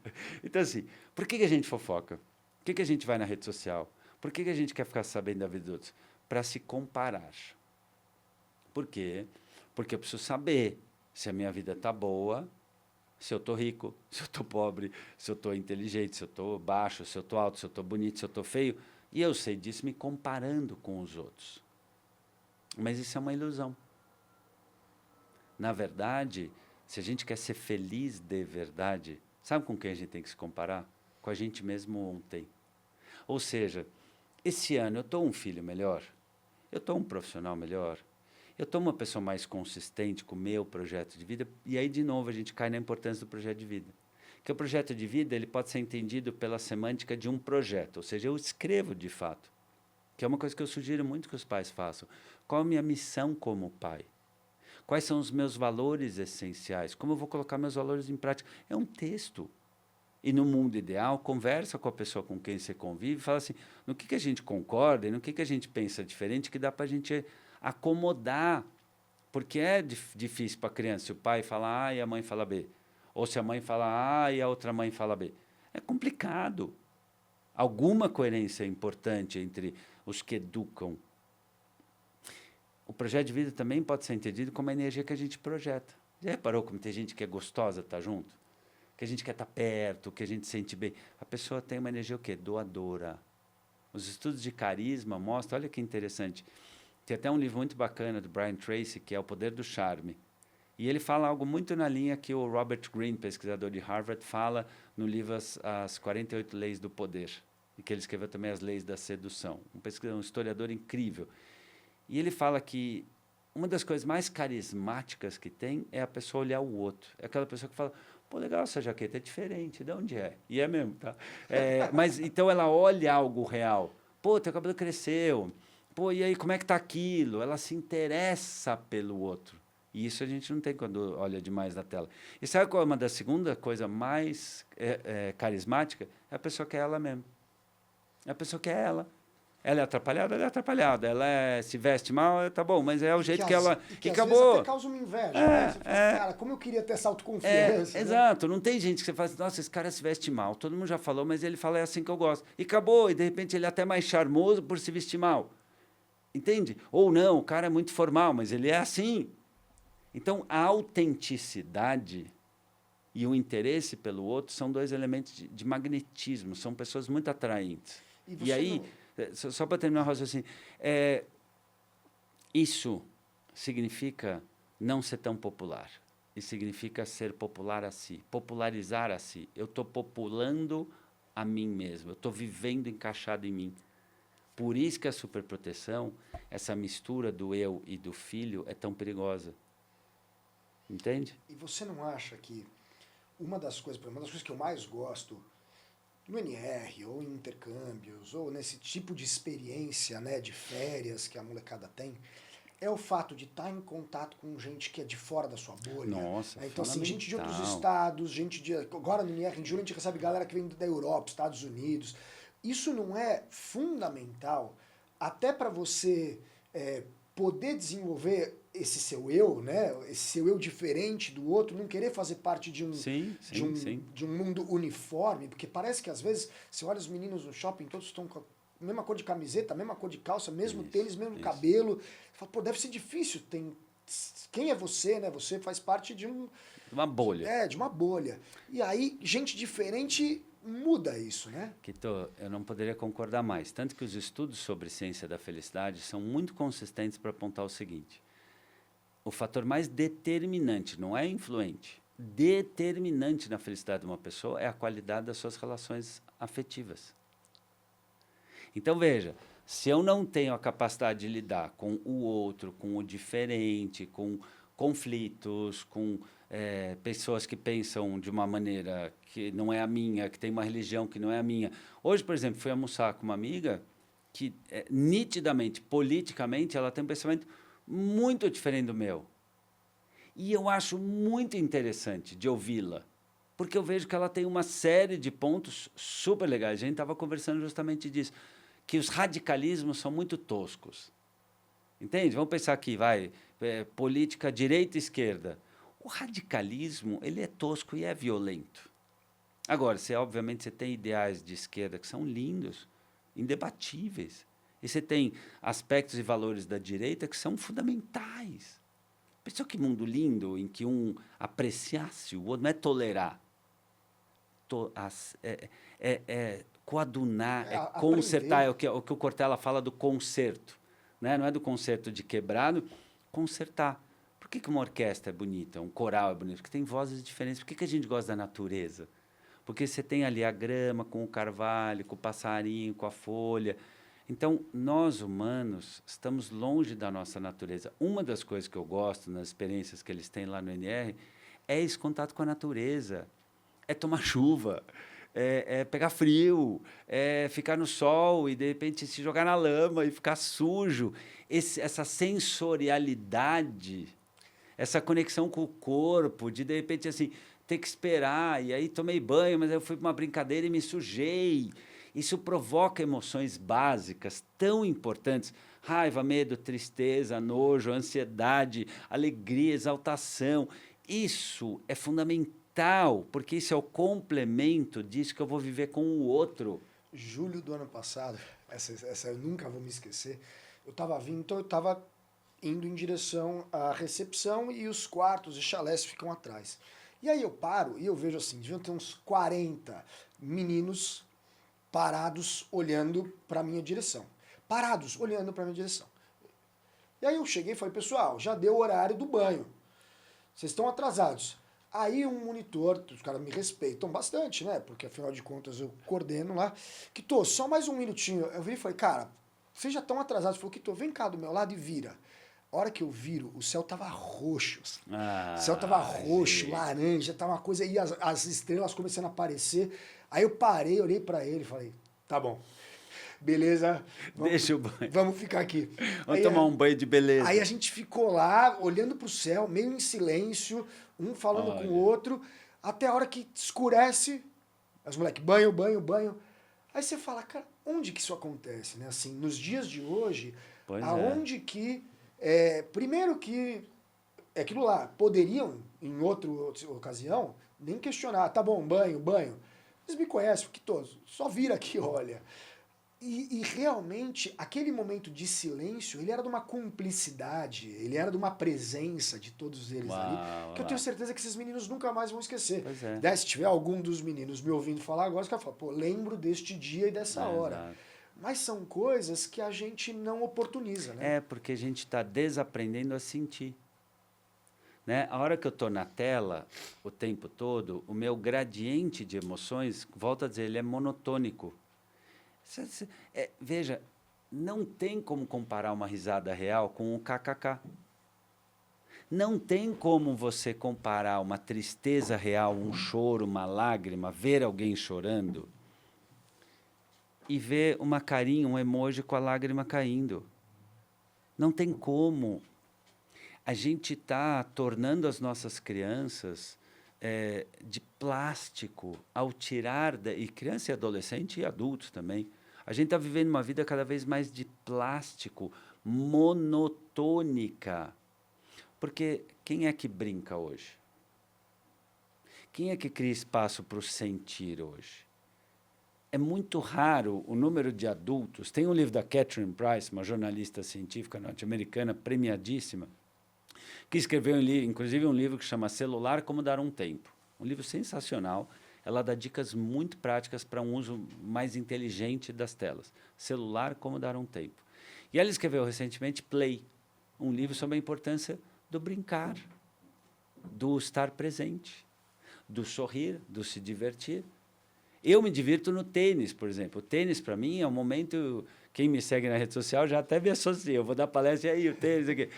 Então, assim, por que a gente fofoca? Por que a gente vai na rede social? Por que a gente quer ficar sabendo da vida dos outros? Para se comparar. Por quê? Porque eu preciso saber se a minha vida está boa, se eu estou rico, se eu estou pobre, se eu estou inteligente, se eu estou baixo, se eu estou alto, se eu estou bonito, se eu estou feio. E eu sei disso me comparando com os outros. Mas isso é uma ilusão. Na verdade, se a gente quer ser feliz de verdade, sabe com quem a gente tem que se comparar? Com a gente mesmo ontem. Ou seja, esse ano eu estou um filho melhor, eu estou um profissional melhor, eu estou uma pessoa mais consistente com o meu projeto de vida, e aí, de novo, a gente cai na importância do projeto de vida. Que o projeto de vida ele pode ser entendido pela semântica de um projeto, ou seja, eu escrevo de fato, que é uma coisa que eu sugiro muito que os pais façam. Qual a minha missão como pai? Quais são os meus valores essenciais? Como eu vou colocar meus valores em prática? É um texto. E no mundo ideal, conversa com a pessoa com quem você convive e fala assim, no que a gente concorda e no que a gente pensa diferente que dá para a gente acomodar. Porque é difícil para a criança se o pai fala A e a mãe fala B. Ou se a mãe fala A e a outra mãe fala B. É complicado. Alguma coerência é importante entre os que educam. O projeto de vida também pode ser entendido como a energia que a gente projeta. Já reparou como tem gente que é gostosa estar junto? Que a gente quer estar perto, que a gente sente bem. A pessoa tem uma energia o quê? Doadora. Os estudos de carisma mostram, olha que interessante. Tem até um livro muito bacana do Brian Tracy, que é O Poder do Charme. E ele fala algo muito na linha que o Robert Greene, pesquisador de Harvard, fala no livro As 48 Leis do Poder. E que ele escreveu também As Leis da Sedução. Um historiador incrível. E ele fala que uma das coisas mais carismáticas que tem é a pessoa olhar o outro. É aquela pessoa que fala, pô, legal essa jaqueta, é diferente, de onde é? E é mesmo, tá? Mas então ela olha algo real. Pô, teu cabelo cresceu. Pô, e aí, como é que tá aquilo? Ela se interessa pelo outro. E isso a gente não tem quando olha demais na tela. E sabe qual é uma das segunda coisa mais carismática? É a pessoa que é ela mesmo. É a pessoa que é ela. Ela é atrapalhada? Ela é atrapalhada. Ela se veste mal? Tá bom, mas é o jeito que ela... E acabou. Às vezes até causa uma inveja, né? Você fala, cara, como eu queria ter essa autoconfiança. Né? Exato. Não tem gente que você fala assim, nossa, esse cara se veste mal. Todo mundo já falou, mas ele fala, é assim que eu gosto. E acabou. E, de repente, ele é até mais charmoso por se vestir mal. Entende? Ou não, o cara é muito formal, mas ele é assim. Então, a autenticidade e o interesse pelo outro são dois elementos de magnetismo. São pessoas muito atraentes. E aí, só para terminar o raciocínio, isso significa não ser tão popular. Isso significa ser popular a si, popularizar a si. Eu estou populando a mim mesmo. Eu estou vivendo encaixado em mim. Por isso que a superproteção, essa mistura do eu e do filho, é tão perigosa. Entende? E você não acha que uma das coisas que eu mais gosto no NR, ou em intercâmbios, ou nesse tipo de experiência, né, de férias que a molecada tem, é o fato de estar em contato com gente que é de fora da sua bolha. Nossa, Então, assim, gente de outros estados, agora no NR, em julho, a gente recebe galera que vem da Europa, Estados Unidos. Isso não é fundamental até para você poder desenvolver esse seu eu, né? Esse seu eu diferente do outro, não querer fazer parte de um mundo uniforme, porque parece que às vezes você olha os meninos no shopping, todos estão com a mesma cor de camiseta, mesma cor de calça, mesmo tênis, mesmo cabelo. Você fala, pô, deve ser difícil. Quem é você, né? Você faz parte de uma bolha. De uma bolha. E aí, gente diferente muda isso, né? Quito, eu não poderia concordar mais. Tanto que os estudos sobre ciência da felicidade são muito consistentes para apontar o seguinte. O fator mais determinante, não é influente, determinante na felicidade de uma pessoa é a qualidade das suas relações afetivas. Então, veja, se eu não tenho a capacidade de lidar com o outro, com o diferente, com conflitos, com pessoas que pensam de uma maneira que não é a minha, que tem uma religião que não é a minha. Hoje, por exemplo, fui almoçar com uma amiga que, nitidamente, politicamente, ela tem um pensamento muito diferente do meu. E eu acho muito interessante de ouvi-la, porque eu vejo que ela tem uma série de pontos super legais. A gente estava conversando justamente disso, que os radicalismos são muito toscos. Entende? Vamos pensar aqui, política direita e esquerda. O radicalismo, ele é tosco e é violento. Agora, obviamente, você tem ideais de esquerda que são lindos, indebatíveis. E você tem aspectos e valores da direita que são fundamentais. Pensou que mundo lindo em que um apreciasse o outro, não é tolerar. Coadunar, consertar, é o que o Cortella fala do concerto. Né? Não é do concerto de quebrado, consertar. Por que uma orquestra é bonita, um coral é bonito? Porque tem vozes diferentes. Por que a gente gosta da natureza? Porque você tem ali a grama com o carvalho, com o passarinho, com a folha. Então, nós humanos estamos longe da nossa natureza. Uma das coisas que eu gosto nas experiências que eles têm lá no NR é esse contato com a natureza. É tomar chuva, é pegar frio, é ficar no sol e, de repente, se jogar na lama e ficar sujo. Essa sensorialidade, essa conexão com o corpo, de repente, assim, ter que esperar. E aí tomei banho, mas eu fui para uma brincadeira e me sujei. Isso provoca emoções básicas tão importantes. Raiva, medo, tristeza, nojo, ansiedade, alegria, exaltação. Isso é fundamental, porque isso é o complemento disso que eu vou viver com o outro. Julho do ano passado, essa eu nunca vou me esquecer, eu estava indo em direção à recepção e os quartos e chalés ficam atrás. E aí eu paro e eu vejo assim, deviam ter uns 40 meninos parados olhando para a minha direção. Parados olhando para a minha direção. E aí eu cheguei e falei, pessoal, já deu o horário do banho. Vocês estão atrasados. Aí um monitor, os caras me respeitam bastante, né? Porque afinal de contas eu coordeno lá. Quito, só mais um minutinho. Eu vi e falei, cara, vocês já estão atrasados. Falou, Quito, vem cá do meu lado e vira. A hora que eu viro, o céu tava roxo. Assim. O céu tava roxo, laranja, tava uma coisa. E as estrelas começando a aparecer. Aí eu parei, olhei pra ele e falei, tá bom. Beleza. Deixa o banho. Vamos ficar aqui. Vamos tomar um banho de beleza. Aí a gente ficou lá, olhando pro céu, meio em silêncio, um falando com o outro, até a hora que escurece, as moleques, banho. Aí você fala, cara, onde que isso acontece, né? Assim, nos dias de hoje, Pois aonde que... primeiro que aquilo lá, poderiam, em outra ocasião, nem questionar. Tá bom, banho. Eles me conhecem, porque todos. Só vira aqui, olha. E realmente, aquele momento de silêncio, ele era de uma cumplicidade, ele era de uma presença de todos eles ali, que eu tenho certeza que esses meninos nunca mais vão esquecer. Pois é. Né? Se tiver algum dos meninos me ouvindo falar agora, os caras falam, pô, lembro deste dia e dessa hora. Exato. Mas são coisas que a gente não oportuniza, né? Porque a gente está desaprendendo a sentir. Né? A hora que eu estou na tela, o tempo todo, o meu gradiente de emoções, volto a dizer, ele é monotônico. Veja, não tem como comparar uma risada real com o kkk. Não tem como você comparar uma tristeza real, um choro, uma lágrima, ver alguém chorando e ver uma carinha, um emoji com a lágrima caindo. Não tem como. A gente está tornando as nossas crianças de plástico ao tirar... E criança e adolescente e adultos também. A gente está vivendo uma vida cada vez mais de plástico, monotônica. Porque quem é que brinca hoje? Quem é que cria espaço para o sentir hoje? É muito raro o número de adultos. Tem um livro da Catherine Price, uma jornalista científica norte-americana premiadíssima, que escreveu, inclusive, um livro que chama Celular, Como Dar um Tempo. Um livro sensacional. Ela dá dicas muito práticas para um uso mais inteligente das telas. Celular, Como Dar um Tempo. E ela escreveu recentemente Play, um livro sobre a importância do brincar, do estar presente, do sorrir, do se divertir. Eu me divirto no tênis, por exemplo. O tênis, para mim, é um momento... Quem me segue na rede social já até me associa. Eu vou dar palestra e aí, o tênis aqui.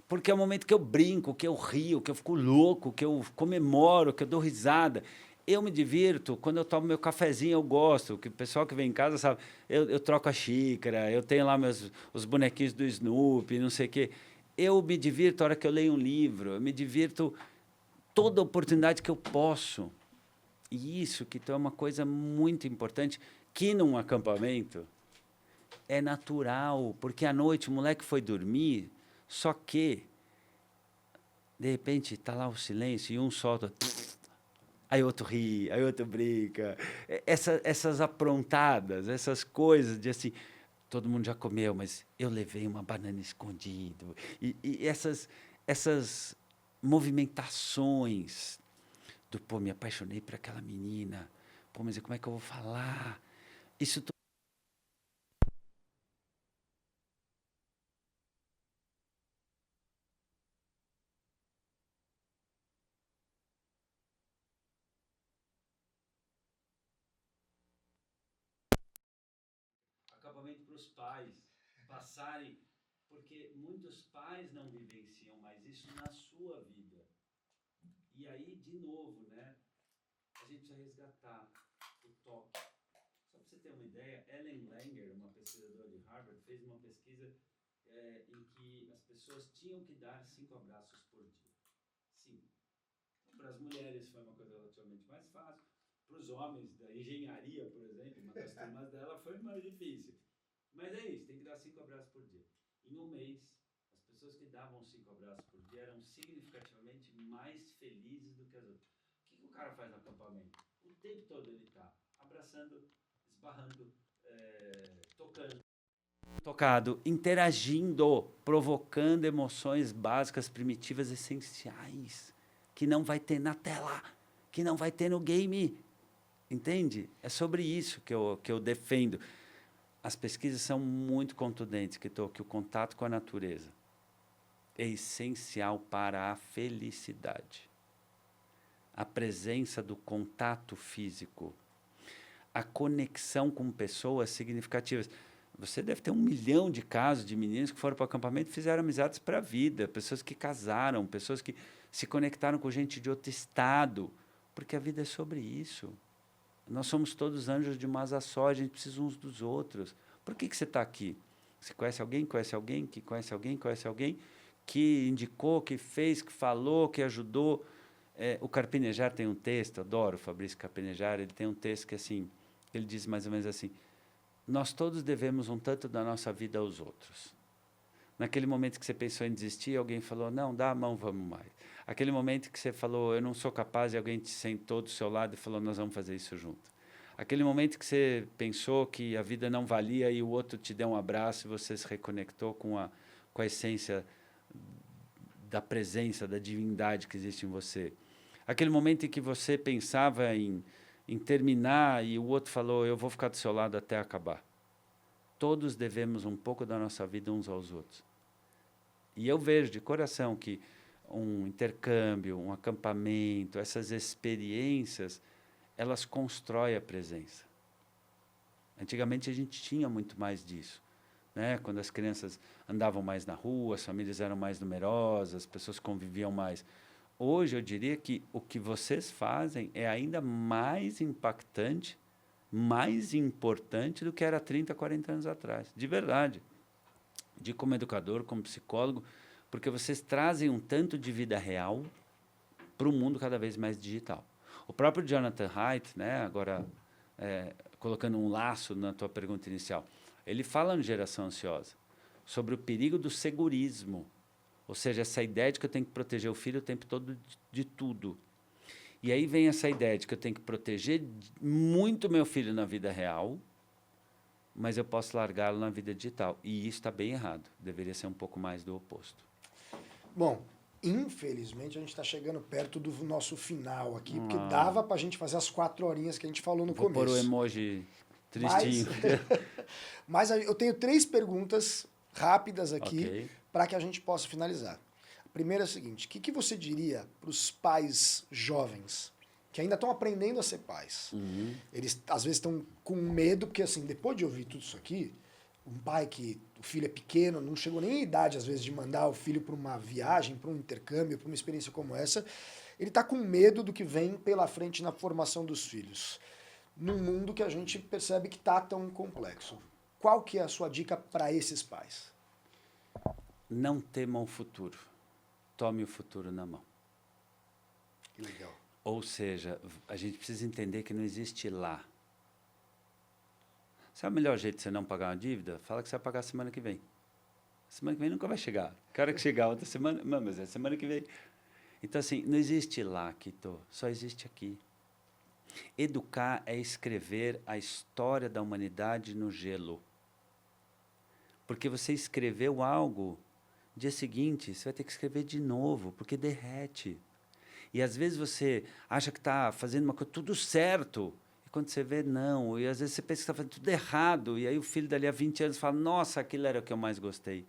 Porque é o momento que eu brinco, que eu rio, que eu fico louco, que eu comemoro, que eu dou risada. Eu me divirto, quando eu tomo meu cafezinho, eu gosto. Que o pessoal que vem em casa sabe, eu troco a xícara, eu tenho lá os bonequinhos do Snoopy, não sei o quê. Eu me divirto a hora que eu leio um livro, eu me divirto toda oportunidade que eu posso. E isso que é uma coisa muito importante, que num acampamento é natural, porque à noite o moleque foi dormir, só que, de repente, está lá o silêncio e um solta, aí outro ri, aí outro brinca. Essas aprontadas, essas coisas de assim, todo mundo já comeu, mas eu levei uma banana escondido. E essas movimentações do, pô, me apaixonei por aquela menina, pô, mas como é que eu vou falar? Isso tudo. Acampamento para os pais passarem, porque muitos pais não vivenciam mais isso na sua vida. E aí, de novo, né, a gente precisa resgatar o toque. Só para você ter uma ideia, Ellen Langer, uma pesquisadora de Harvard, fez uma pesquisa em que as pessoas tinham que dar 5 abraços por dia. 5. Então, para as mulheres foi uma coisa relativamente mais fácil. Para os homens da engenharia, por exemplo, uma das turmas dela foi mais difícil. Mas é isso, tem que dar 5 abraços por dia. Em um mês, as pessoas que davam 5 abraços por dia eram significativamente mais felizes do que as outras. O que o cara faz no acampamento? O tempo todo ele está abraçando, esbarrando, tocado, interagindo, provocando emoções básicas, primitivas, essenciais, que não vai ter na tela, que não vai ter no game. Entende? É sobre isso que eu defendo. As pesquisas são muito contundentes, que o contato com a natureza é essencial para a felicidade. A presença do contato físico, a conexão com pessoas significativas. Você deve ter 1 milhão de casos de meninos que foram para o acampamento e fizeram amizades para a vida, pessoas que casaram, pessoas que se conectaram com gente de outro estado, porque a vida é sobre isso. Nós somos todos anjos de uma asa só, a gente precisa uns dos outros. Por que você está aqui? Você conhece alguém que conhece alguém, que conhece alguém, conhece alguém, que indicou, que fez, que falou, que ajudou. O Carpinejar tem um texto, adoro o Fabrício Carpinejar, ele tem um texto que assim, ele diz mais ou menos assim: nós todos devemos um tanto da nossa vida aos outros. Naquele momento que você pensou em desistir, alguém falou: não, dá a mão, vamos mais. Aquele momento que você falou: eu não sou capaz, e alguém te sentou do seu lado e falou: nós vamos fazer isso junto. Aquele momento que você pensou que a vida não valia e o outro te deu um abraço e você se reconectou com a essência da presença, da divindade que existe em você. Aquele momento em que você pensava em terminar e o outro falou: eu vou ficar do seu lado até acabar. Todos devemos um pouco da nossa vida uns aos outros. E eu vejo de coração que um intercâmbio, um acampamento, essas experiências, elas constroem a presença. Antigamente a gente tinha muito mais disso, né? Quando as crianças andavam mais na rua, as famílias eram mais numerosas, as pessoas conviviam mais. Hoje eu diria que o que vocês fazem é ainda mais impactante, mais importante do que era 30, 40 anos atrás. De verdade. De como educador, como psicólogo, porque vocês trazem um tanto de vida real para o mundo cada vez mais digital. O próprio Jonathan Haidt, né, agora colocando um laço na tua pergunta inicial, ele fala no Geração Ansiosa sobre o perigo do segurismo, ou seja, essa ideia de que eu tenho que proteger o filho o tempo todo de tudo. E aí vem essa ideia de que eu tenho que proteger muito meu filho na vida real, mas eu posso largá-lo na vida digital. E isso está bem errado. Deveria ser um pouco mais do oposto. Bom, infelizmente a gente está chegando perto do nosso final aqui, porque dava para a gente fazer as 4 horinhas que a gente falou no começo. Vou pôr o emoji tristinho. Mas eu tenho 3 perguntas rápidas aqui para que a gente possa finalizar. A primeira é a seguinte: o que você diria para os pais jovens que ainda estão aprendendo a ser pais? Eles às vezes estão com medo, porque assim, depois de ouvir tudo isso aqui, um pai que o filho é pequeno, não chegou nem a idade às vezes de mandar o filho para uma viagem, para um intercâmbio, para uma experiência como essa, ele está com medo do que vem pela frente na formação dos filhos, num mundo que a gente percebe que está tão complexo. Qual que é a sua dica para esses pais? Não temam o futuro. Tome o futuro na mão. Que legal. Ou seja, a gente precisa entender que não existe lá. Sabe o melhor jeito de você não pagar uma dívida? Fala que você vai pagar semana que vem. Semana que vem nunca vai chegar. Que hora que chegar outra semana, não, mas é semana que vem. Então, assim, não existe lá, Kito, só existe aqui. Educar é escrever a história da humanidade no gelo. Porque você escreveu algo, dia seguinte você vai ter que escrever de novo, porque derrete. E às vezes você acha que está fazendo uma coisa tudo certo, e quando você vê, não. E às vezes você pensa que está fazendo tudo errado, e aí o filho dali a 20 anos fala: nossa, aquilo era o que eu mais gostei.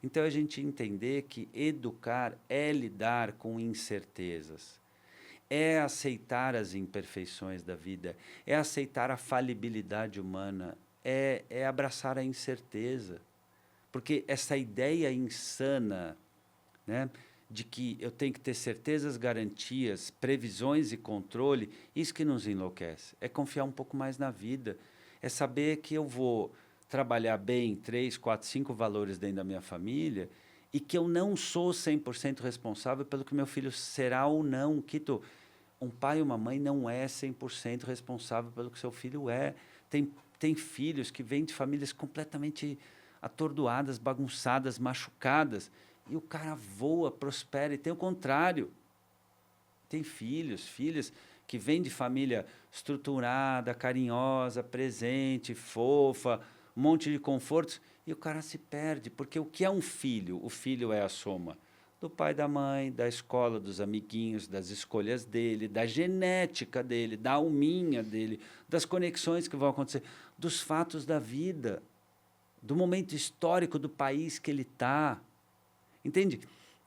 Então, a gente entender que educar é lidar com incertezas, é aceitar as imperfeições da vida, é aceitar a falibilidade humana, é abraçar a incerteza. Porque essa ideia insana, né, de que eu tenho que ter certezas, garantias, previsões e controle, isso que nos enlouquece. É confiar um pouco mais na vida, é saber que eu vou trabalhar bem 3, 4, 5 valores dentro da minha família e que eu não sou 100% responsável pelo que meu filho será ou não. Kito, um pai e uma mãe não é 100% responsável pelo que seu filho é. Tem filhos que vêm de famílias completamente atordoadas, bagunçadas, machucadas, e o cara voa, prospera, e tem o contrário. Tem filhas que vêm de família estruturada, carinhosa, presente, fofa, um monte de confortos, e o cara se perde, porque o que é um filho? O filho é a soma do pai, da mãe, da escola, dos amiguinhos, das escolhas dele, da genética dele, da alminha dele, das conexões que vão acontecer, dos fatos da vida, do momento histórico do país que ele está. Entende?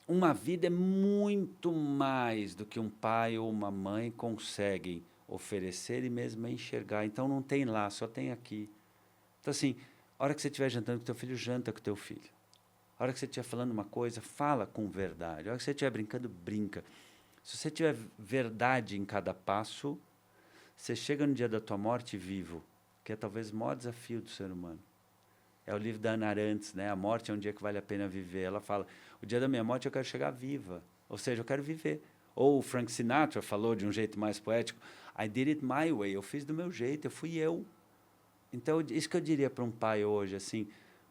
Uma vida é muito mais do que um pai ou uma mãe conseguem oferecer e mesmo enxergar. Então, não tem lá, só tem aqui. Então, assim, a hora que você estiver jantando com teu filho, janta com teu filho. A hora que você estiver falando uma coisa, fala com verdade. A hora que você estiver brincando, brinca. Se você tiver verdade em cada passo, você chega no dia da tua morte vivo, que é talvez o maior desafio do ser humano. É o livro da Hannah Arendt, né? A morte é um dia que vale a pena viver. Ela fala: o dia da minha morte eu quero chegar viva. Ou seja, eu quero viver. Ou o Frank Sinatra falou de um jeito mais poético: I did it my way. Eu fiz do meu jeito, eu fui eu. Então, isso que eu diria para um pai hoje, assim,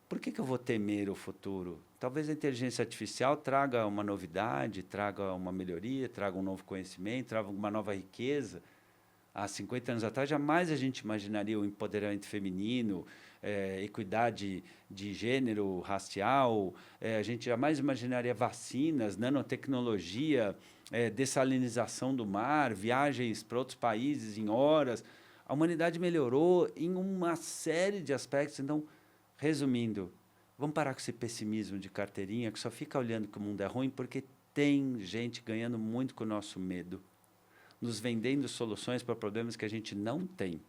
por que eu vou temer o futuro? Talvez a inteligência artificial traga uma novidade, traga uma melhoria, traga um novo conhecimento, traga uma nova riqueza. Há 50 anos atrás, jamais a gente imaginaria o empoderamento feminino, equidade de gênero, racial, a gente jamais imaginaria vacinas, nanotecnologia, dessalinização do mar, viagens para outros países em horas. A humanidade melhorou em uma série de aspectos. Então, resumindo, vamos parar com esse pessimismo de carteirinha que só fica olhando que o mundo é ruim, porque tem gente ganhando muito com o nosso medo, nos vendendo soluções para problemas que a gente não tem.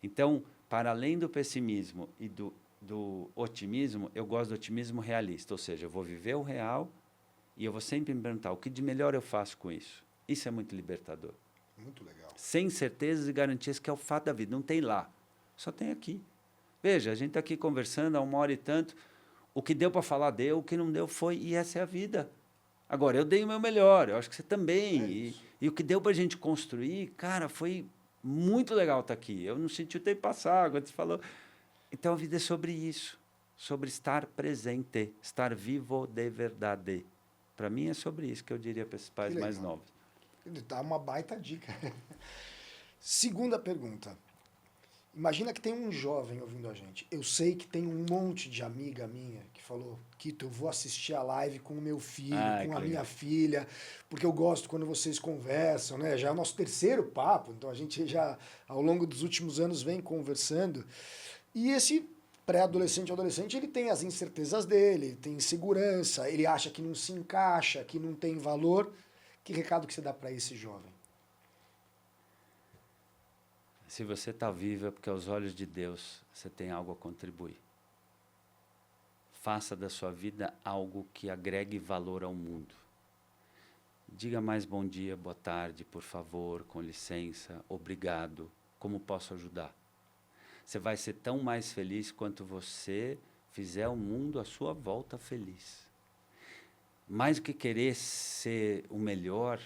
Então, para além do pessimismo e do otimismo, eu gosto do otimismo realista, ou seja, eu vou viver o real e eu vou sempre me perguntar o que de melhor eu faço com isso. Isso é muito libertador. Muito legal. Sem certezas e garantias, que é o fato da vida. Não tem lá, só tem aqui. Veja, a gente está aqui conversando há 1 hora e tanto, o que deu para falar deu, o que não deu foi, e essa é a vida. Agora, eu dei o meu melhor, eu acho que você também. E o que deu para a gente construir, cara, foi muito legal estar aqui. Eu não senti o tempo passar, quando você falou. Então, a vida é sobre isso, sobre estar presente, estar vivo de verdade. Para mim, é sobre isso que eu diria para esses pais mais novos. Dá uma baita dica. Segunda pergunta. Imagina que tem um jovem ouvindo a gente. Eu sei que tem um monte de amiga minha que falou, Kito, eu vou assistir a live com o meu filho, com a minha filha, porque eu gosto quando vocês conversam, né? Já é o nosso 3º papo, então a gente já, ao longo dos últimos anos, vem conversando. E esse pré-adolescente, adolescente, ele tem as incertezas dele, ele tem insegurança, ele acha que não se encaixa, que não tem valor. Que recado que você dá para esse jovem? Se você está vivo é porque aos olhos de Deus você tem algo a contribuir. Faça da sua vida algo que agregue valor ao mundo. Diga mais bom dia, boa tarde, por favor, com licença, obrigado, como posso ajudar? Você vai ser tão mais feliz quanto você fizer o mundo à sua volta feliz. Mais do que querer ser o melhor,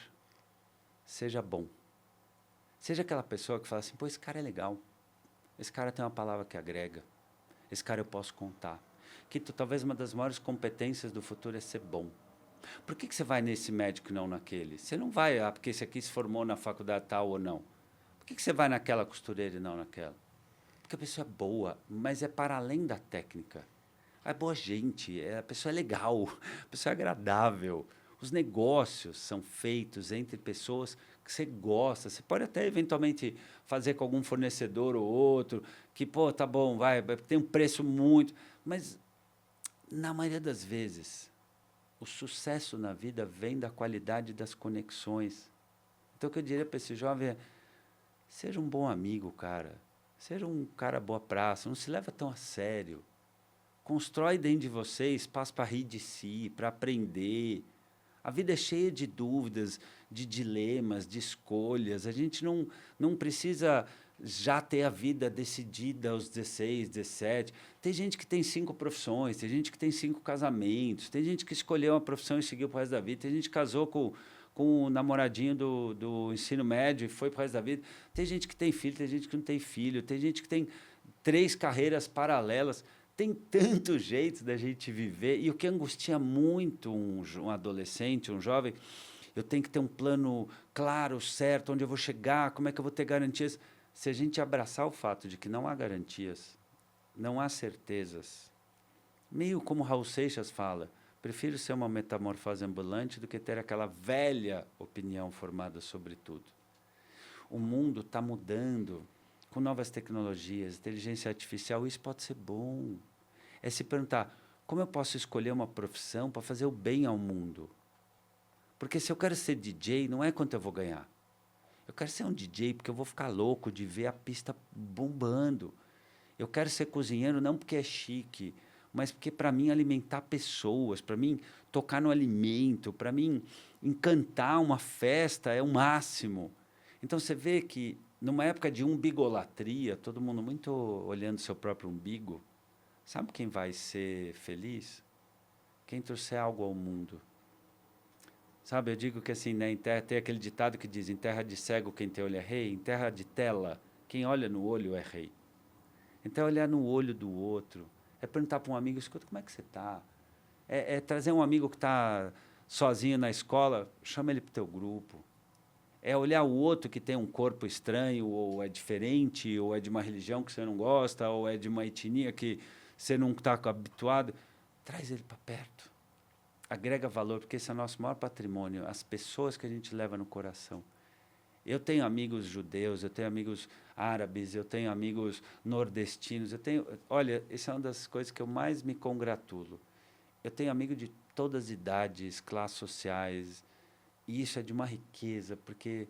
seja bom. Seja aquela pessoa que fala assim, pô, esse cara é legal, esse cara tem uma palavra que agrega, esse cara eu posso contar. Que talvez uma das maiores competências do futuro é ser bom. Por que você vai nesse médico e não naquele? Você não vai, porque esse aqui se formou na faculdade tal ou não. Por que você vai naquela costureira e não naquela? Porque a pessoa é boa, mas é para além da técnica. É boa gente, a pessoa é legal, a pessoa é agradável. Os negócios são feitos entre pessoas que você gosta. Você pode até, eventualmente, fazer com algum fornecedor ou outro, que, pô, tá bom, vai, tem um preço muito... Mas, na maioria das vezes, o sucesso na vida vem da qualidade das conexões. Então, o que eu diria para esse jovem é, seja um bom amigo, cara. Seja um cara boa praça, não se leva tão a sério. Constrói dentro de você espaço para rir de si, para aprender. A vida é cheia de dúvidas, de dilemas, de escolhas. A gente não precisa já ter a vida decidida aos 16, 17. Tem gente que tem 5 profissões, tem gente que tem 5 casamentos, tem gente que escolheu uma profissão e seguiu para o resto da vida, tem gente que casou com o namoradinho do ensino médio e foi para o resto da vida. Tem gente que tem filho, tem gente que não tem filho, tem gente que tem 3 carreiras paralelas. Tem tantos jeitos da gente viver, e o que angustia muito um adolescente, um jovem, eu tenho que ter um plano claro, certo, onde eu vou chegar, como é que eu vou ter garantias. Se a gente abraçar o fato de que não há garantias, não há certezas, meio como Raul Seixas fala, prefiro ser uma metamorfose ambulante do que ter aquela velha opinião formada sobre tudo. O mundo está mudando, com novas tecnologias, inteligência artificial, isso pode ser bom. É se perguntar, como eu posso escolher uma profissão para fazer o bem ao mundo? Porque se eu quero ser DJ, não é quanto eu vou ganhar. Eu quero ser um DJ porque eu vou ficar louco de ver a pista bombando. Eu quero ser cozinheiro não porque é chique, mas porque para mim alimentar pessoas, para mim tocar no alimento, para mim encantar uma festa é o máximo. Então você vê que numa época de umbigolatria, todo mundo muito olhando seu próprio umbigo, sabe quem vai ser feliz? Quem trouxer algo ao mundo. Sabe, eu digo que assim, né, em terra, tem aquele ditado que diz, em terra de cego quem tem olho é rei, em terra de tela, quem olha no olho é rei. Então, olhar no olho do outro, é perguntar para um amigo, escuta, como é que você está? É trazer um amigo que está sozinho na escola, chama ele para o teu grupo. É olhar o outro que tem um corpo estranho, ou é diferente, ou é de uma religião que você não gosta, ou é de uma etnia que você não está habituado. Traz ele para perto. Agrega valor, porque esse é o nosso maior patrimônio, as pessoas que a gente leva no coração. Eu tenho amigos judeus, eu tenho amigos árabes, eu tenho amigos nordestinos, olha, essa é uma das coisas que eu mais me congratulo. Eu tenho amigos de todas as idades, classes sociais, e isso é de uma riqueza, porque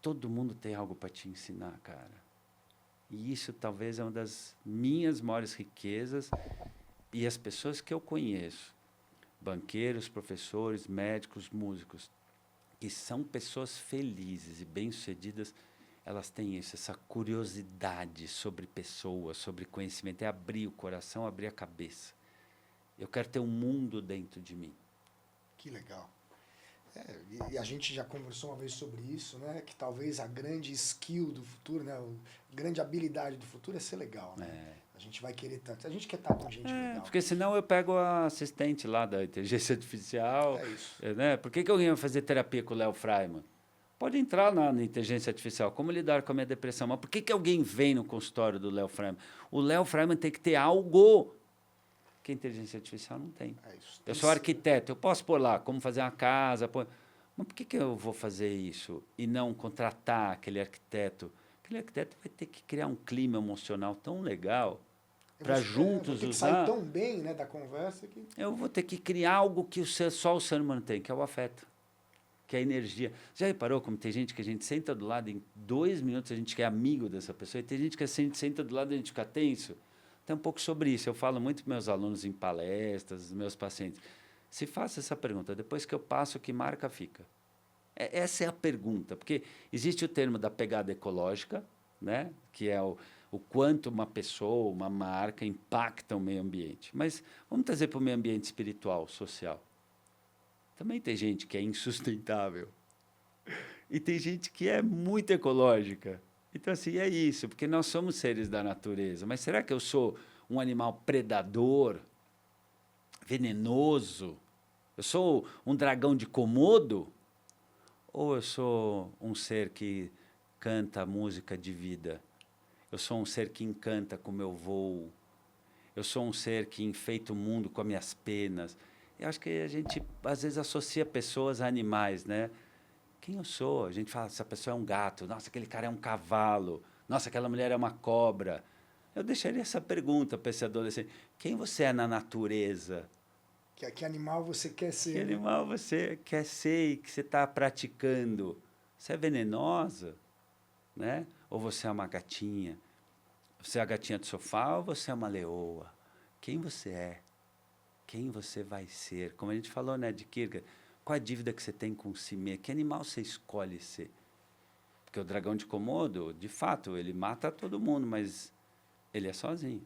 todo mundo tem algo para te ensinar, cara. E isso talvez é uma das minhas maiores riquezas, e as pessoas que eu conheço, banqueiros, professores, médicos, músicos, que são pessoas felizes e bem-sucedidas, elas têm isso, essa curiosidade sobre pessoas, sobre conhecimento, é abrir o coração, abrir a cabeça. Eu quero ter um mundo dentro de mim. Que legal. E a gente já conversou uma vez sobre isso, né? Que talvez a grande skill do futuro, né? A grande habilidade do futuro é ser legal, né? A gente vai querer tanto. A gente quer estar com gente legal. Porque senão eu pego a assistente lá da inteligência artificial. É isso. Né? Por que alguém vai fazer terapia com o Léo Freiman? Pode entrar na inteligência artificial. Como lidar com a minha depressão? Mas por que alguém vem no consultório do Léo Freiman? O Léo Freiman tem que ter algo que a inteligência artificial não tem. É isso. Eu sou arquiteto, eu posso pôr lá como fazer uma casa. Mas por que eu vou fazer isso e não contratar aquele arquiteto? Aquele arquiteto vai ter que criar um clima emocional tão legal para juntos usar. Sair tão bem, né, da conversa que eu vou ter que criar algo que só o ser humano tem, que é o afeto, que é a energia. Já reparou como tem gente que a gente senta do lado em 2 minutos a gente é amigo dessa pessoa e tem gente que a gente senta do lado e a gente fica tenso? Tem um pouco sobre isso. Eu falo muito para meus alunos em palestras, meus pacientes. Se faça essa pergunta, depois que eu passo, que marca fica? Essa é a pergunta, porque existe o termo da pegada ecológica, né, que é o quanto uma pessoa, uma marca impacta o meio ambiente. Mas vamos trazer para o meio ambiente espiritual, social. Também tem gente que é insustentável. E tem gente que é muito ecológica. Então, assim, é isso, porque nós somos seres da natureza. Mas será que eu sou um animal predador, venenoso? Eu sou um dragão de Komodo? Ou eu sou um ser que canta música de vida? Eu sou um ser que encanta com o meu voo. Eu sou um ser que enfeita o mundo com as minhas penas. Eu acho que a gente, às vezes, associa pessoas a animais, né? Quem eu sou? A gente fala, essa pessoa é um gato. Nossa, aquele cara é um cavalo. Nossa, aquela mulher é uma cobra. Eu deixaria essa pergunta para esse adolescente. Quem você é na natureza? Que animal você quer ser? Que animal você quer ser e que você está praticando? Você é venenosa? Né? Ou você é uma gatinha? Você é a gatinha do sofá ou você é uma leoa? Quem você é? Quem você vai ser? Como a gente falou, né, de Kierkegaard, qual a dívida que você tem com si mesmo? Que animal você escolhe ser? Porque o dragão de Komodo, de fato, ele mata todo mundo, mas ele é sozinho.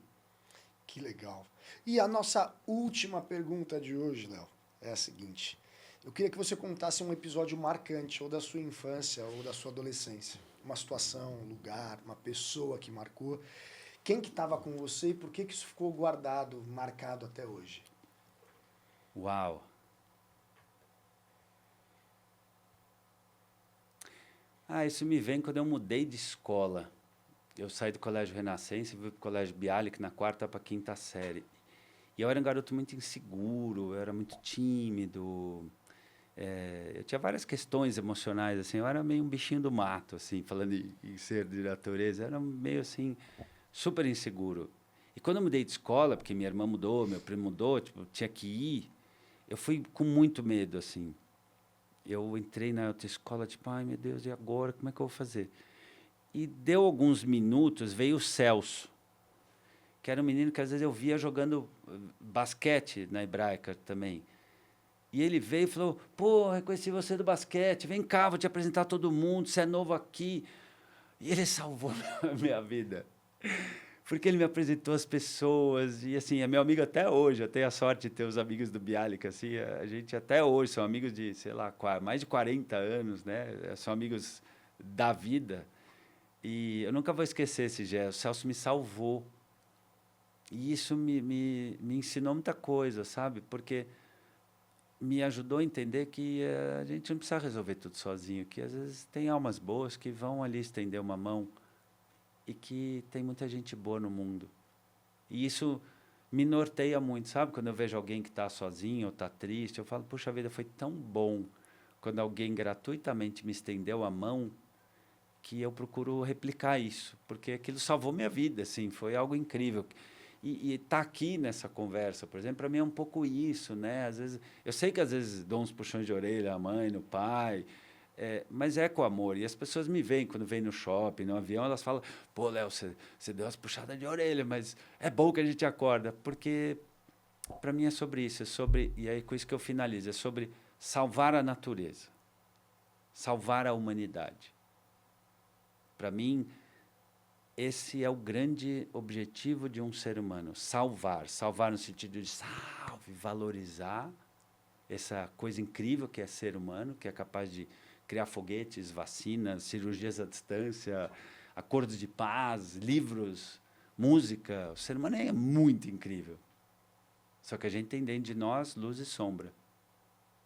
Que legal. E a nossa última pergunta de hoje, Léo, é a seguinte. Eu queria que você contasse um episódio marcante, ou da sua infância, ou da sua adolescência. Uma situação, um lugar, uma pessoa que marcou. Quem que estava com você e por que isso ficou guardado, marcado até hoje? Uau! Isso me vem quando eu mudei de escola. Eu saí do Colégio Renascença e fui para o Colégio Bialik na 4ª para a 5ª série. E eu era um garoto muito inseguro, eu era muito tímido. Eu tinha várias questões emocionais, assim. Eu era meio um bichinho do mato, assim, falando em ser de natureza. Eu era meio, assim, super inseguro. E quando eu mudei de escola, porque minha irmã mudou, meu primo mudou, tipo, tinha que ir, eu fui com muito medo, assim. Eu entrei na outra escola, tipo, ai, meu Deus, e agora? Como é que eu vou fazer? E deu alguns minutos, veio o Celso, que era um menino que às vezes eu via jogando basquete na Hebraica também. E ele veio e falou, pô, reconheci você do basquete, vem cá, vou te apresentar a todo mundo, você é novo aqui. E ele salvou a minha vida. porque ele me apresentou as pessoas, e assim, é meu amigo até hoje, eu tenho a sorte de ter os amigos do Bialik, assim, a gente até hoje são amigos de, sei lá, mais de 40 anos, né? São amigos da vida, e eu nunca vou esquecer esse gesto. O Celso me salvou, e isso me ensinou muita coisa, sabe? Porque me ajudou a entender que a gente não precisa resolver tudo sozinho, que às vezes tem almas boas que vão ali estender uma mão, e que tem muita gente boa no mundo. E isso me norteia muito, sabe? Quando eu vejo alguém que está sozinho ou está triste, eu falo, puxa vida, foi tão bom quando alguém gratuitamente me estendeu a mão, que eu procuro replicar isso, porque aquilo salvou minha vida, assim, foi algo incrível. E tá aqui nessa conversa, por exemplo, para mim é um pouco isso, né? Às vezes, eu sei que às vezes dou uns puxões de orelha à mãe, no pai, mas é com amor. E as pessoas me veem, quando vêm no shopping, no avião, elas falam, pô, Léo, você deu umas puxadas de orelha, mas é bom que a gente acorda, porque para mim é sobre isso, e aí com isso que eu finalizo, é sobre salvar a natureza, salvar a humanidade. Para mim, esse é o grande objetivo de um ser humano, salvar no sentido de salve, valorizar essa coisa incrível que é ser humano, que é capaz de criar foguetes, vacinas, cirurgias à distância, acordos de paz, livros, música. O ser humano é muito incrível. Só que a gente tem dentro de nós luz e sombra.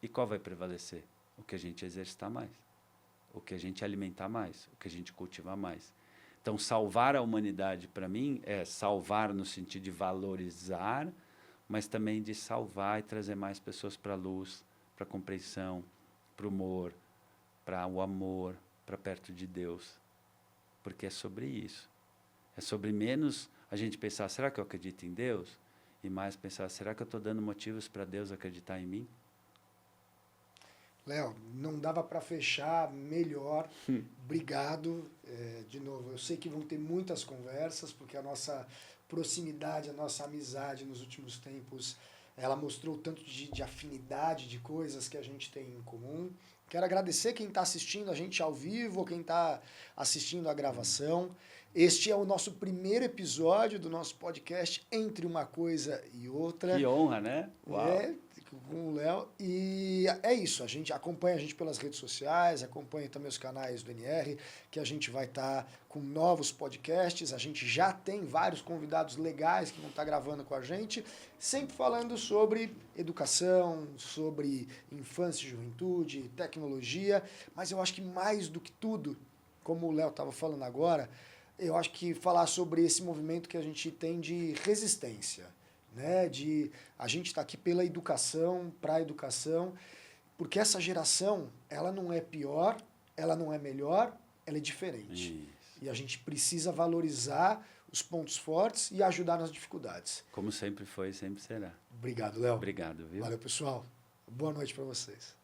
E qual vai prevalecer? O que a gente exercitar mais, o que a gente alimentar mais, o que a gente cultivar mais. Então, salvar a humanidade, para mim, é salvar no sentido de valorizar, mas também de salvar e trazer mais pessoas para a luz, para a compreensão, para o humor, para o amor, para perto de Deus. Porque é sobre isso. É sobre menos a gente pensar, será que eu acredito em Deus? E mais pensar, será que eu estou dando motivos para Deus acreditar em mim? Léo, não dava para fechar melhor. Obrigado. De novo, eu sei que vão ter muitas conversas, porque a nossa proximidade, a nossa amizade nos últimos tempos, ela mostrou tanto de afinidade de coisas que a gente tem em comum. Quero agradecer quem está assistindo a gente ao vivo, quem está assistindo a gravação. Este é o nosso primeiro episódio do nosso podcast Entre Uma Coisa e Outra. Que honra, né? Uau. Com o Léo. E é isso, acompanha a gente pelas redes sociais, acompanha também os canais do NR, que a gente vai estar com novos podcasts. A gente já tem vários convidados legais que vão estar gravando com a gente, sempre falando sobre educação, sobre infância e juventude, tecnologia, mas eu acho que mais do que tudo, como o Léo estava falando agora, eu acho que falar sobre esse movimento que a gente tem de resistência, né? A gente está aqui pela educação, para a educação, porque essa geração, ela não é pior, ela não é melhor, ela é diferente. Isso. E a gente precisa valorizar os pontos fortes e ajudar nas dificuldades. Como sempre foi, sempre será. Obrigado, Léo. Obrigado, viu? Valeu, pessoal. Boa noite para vocês.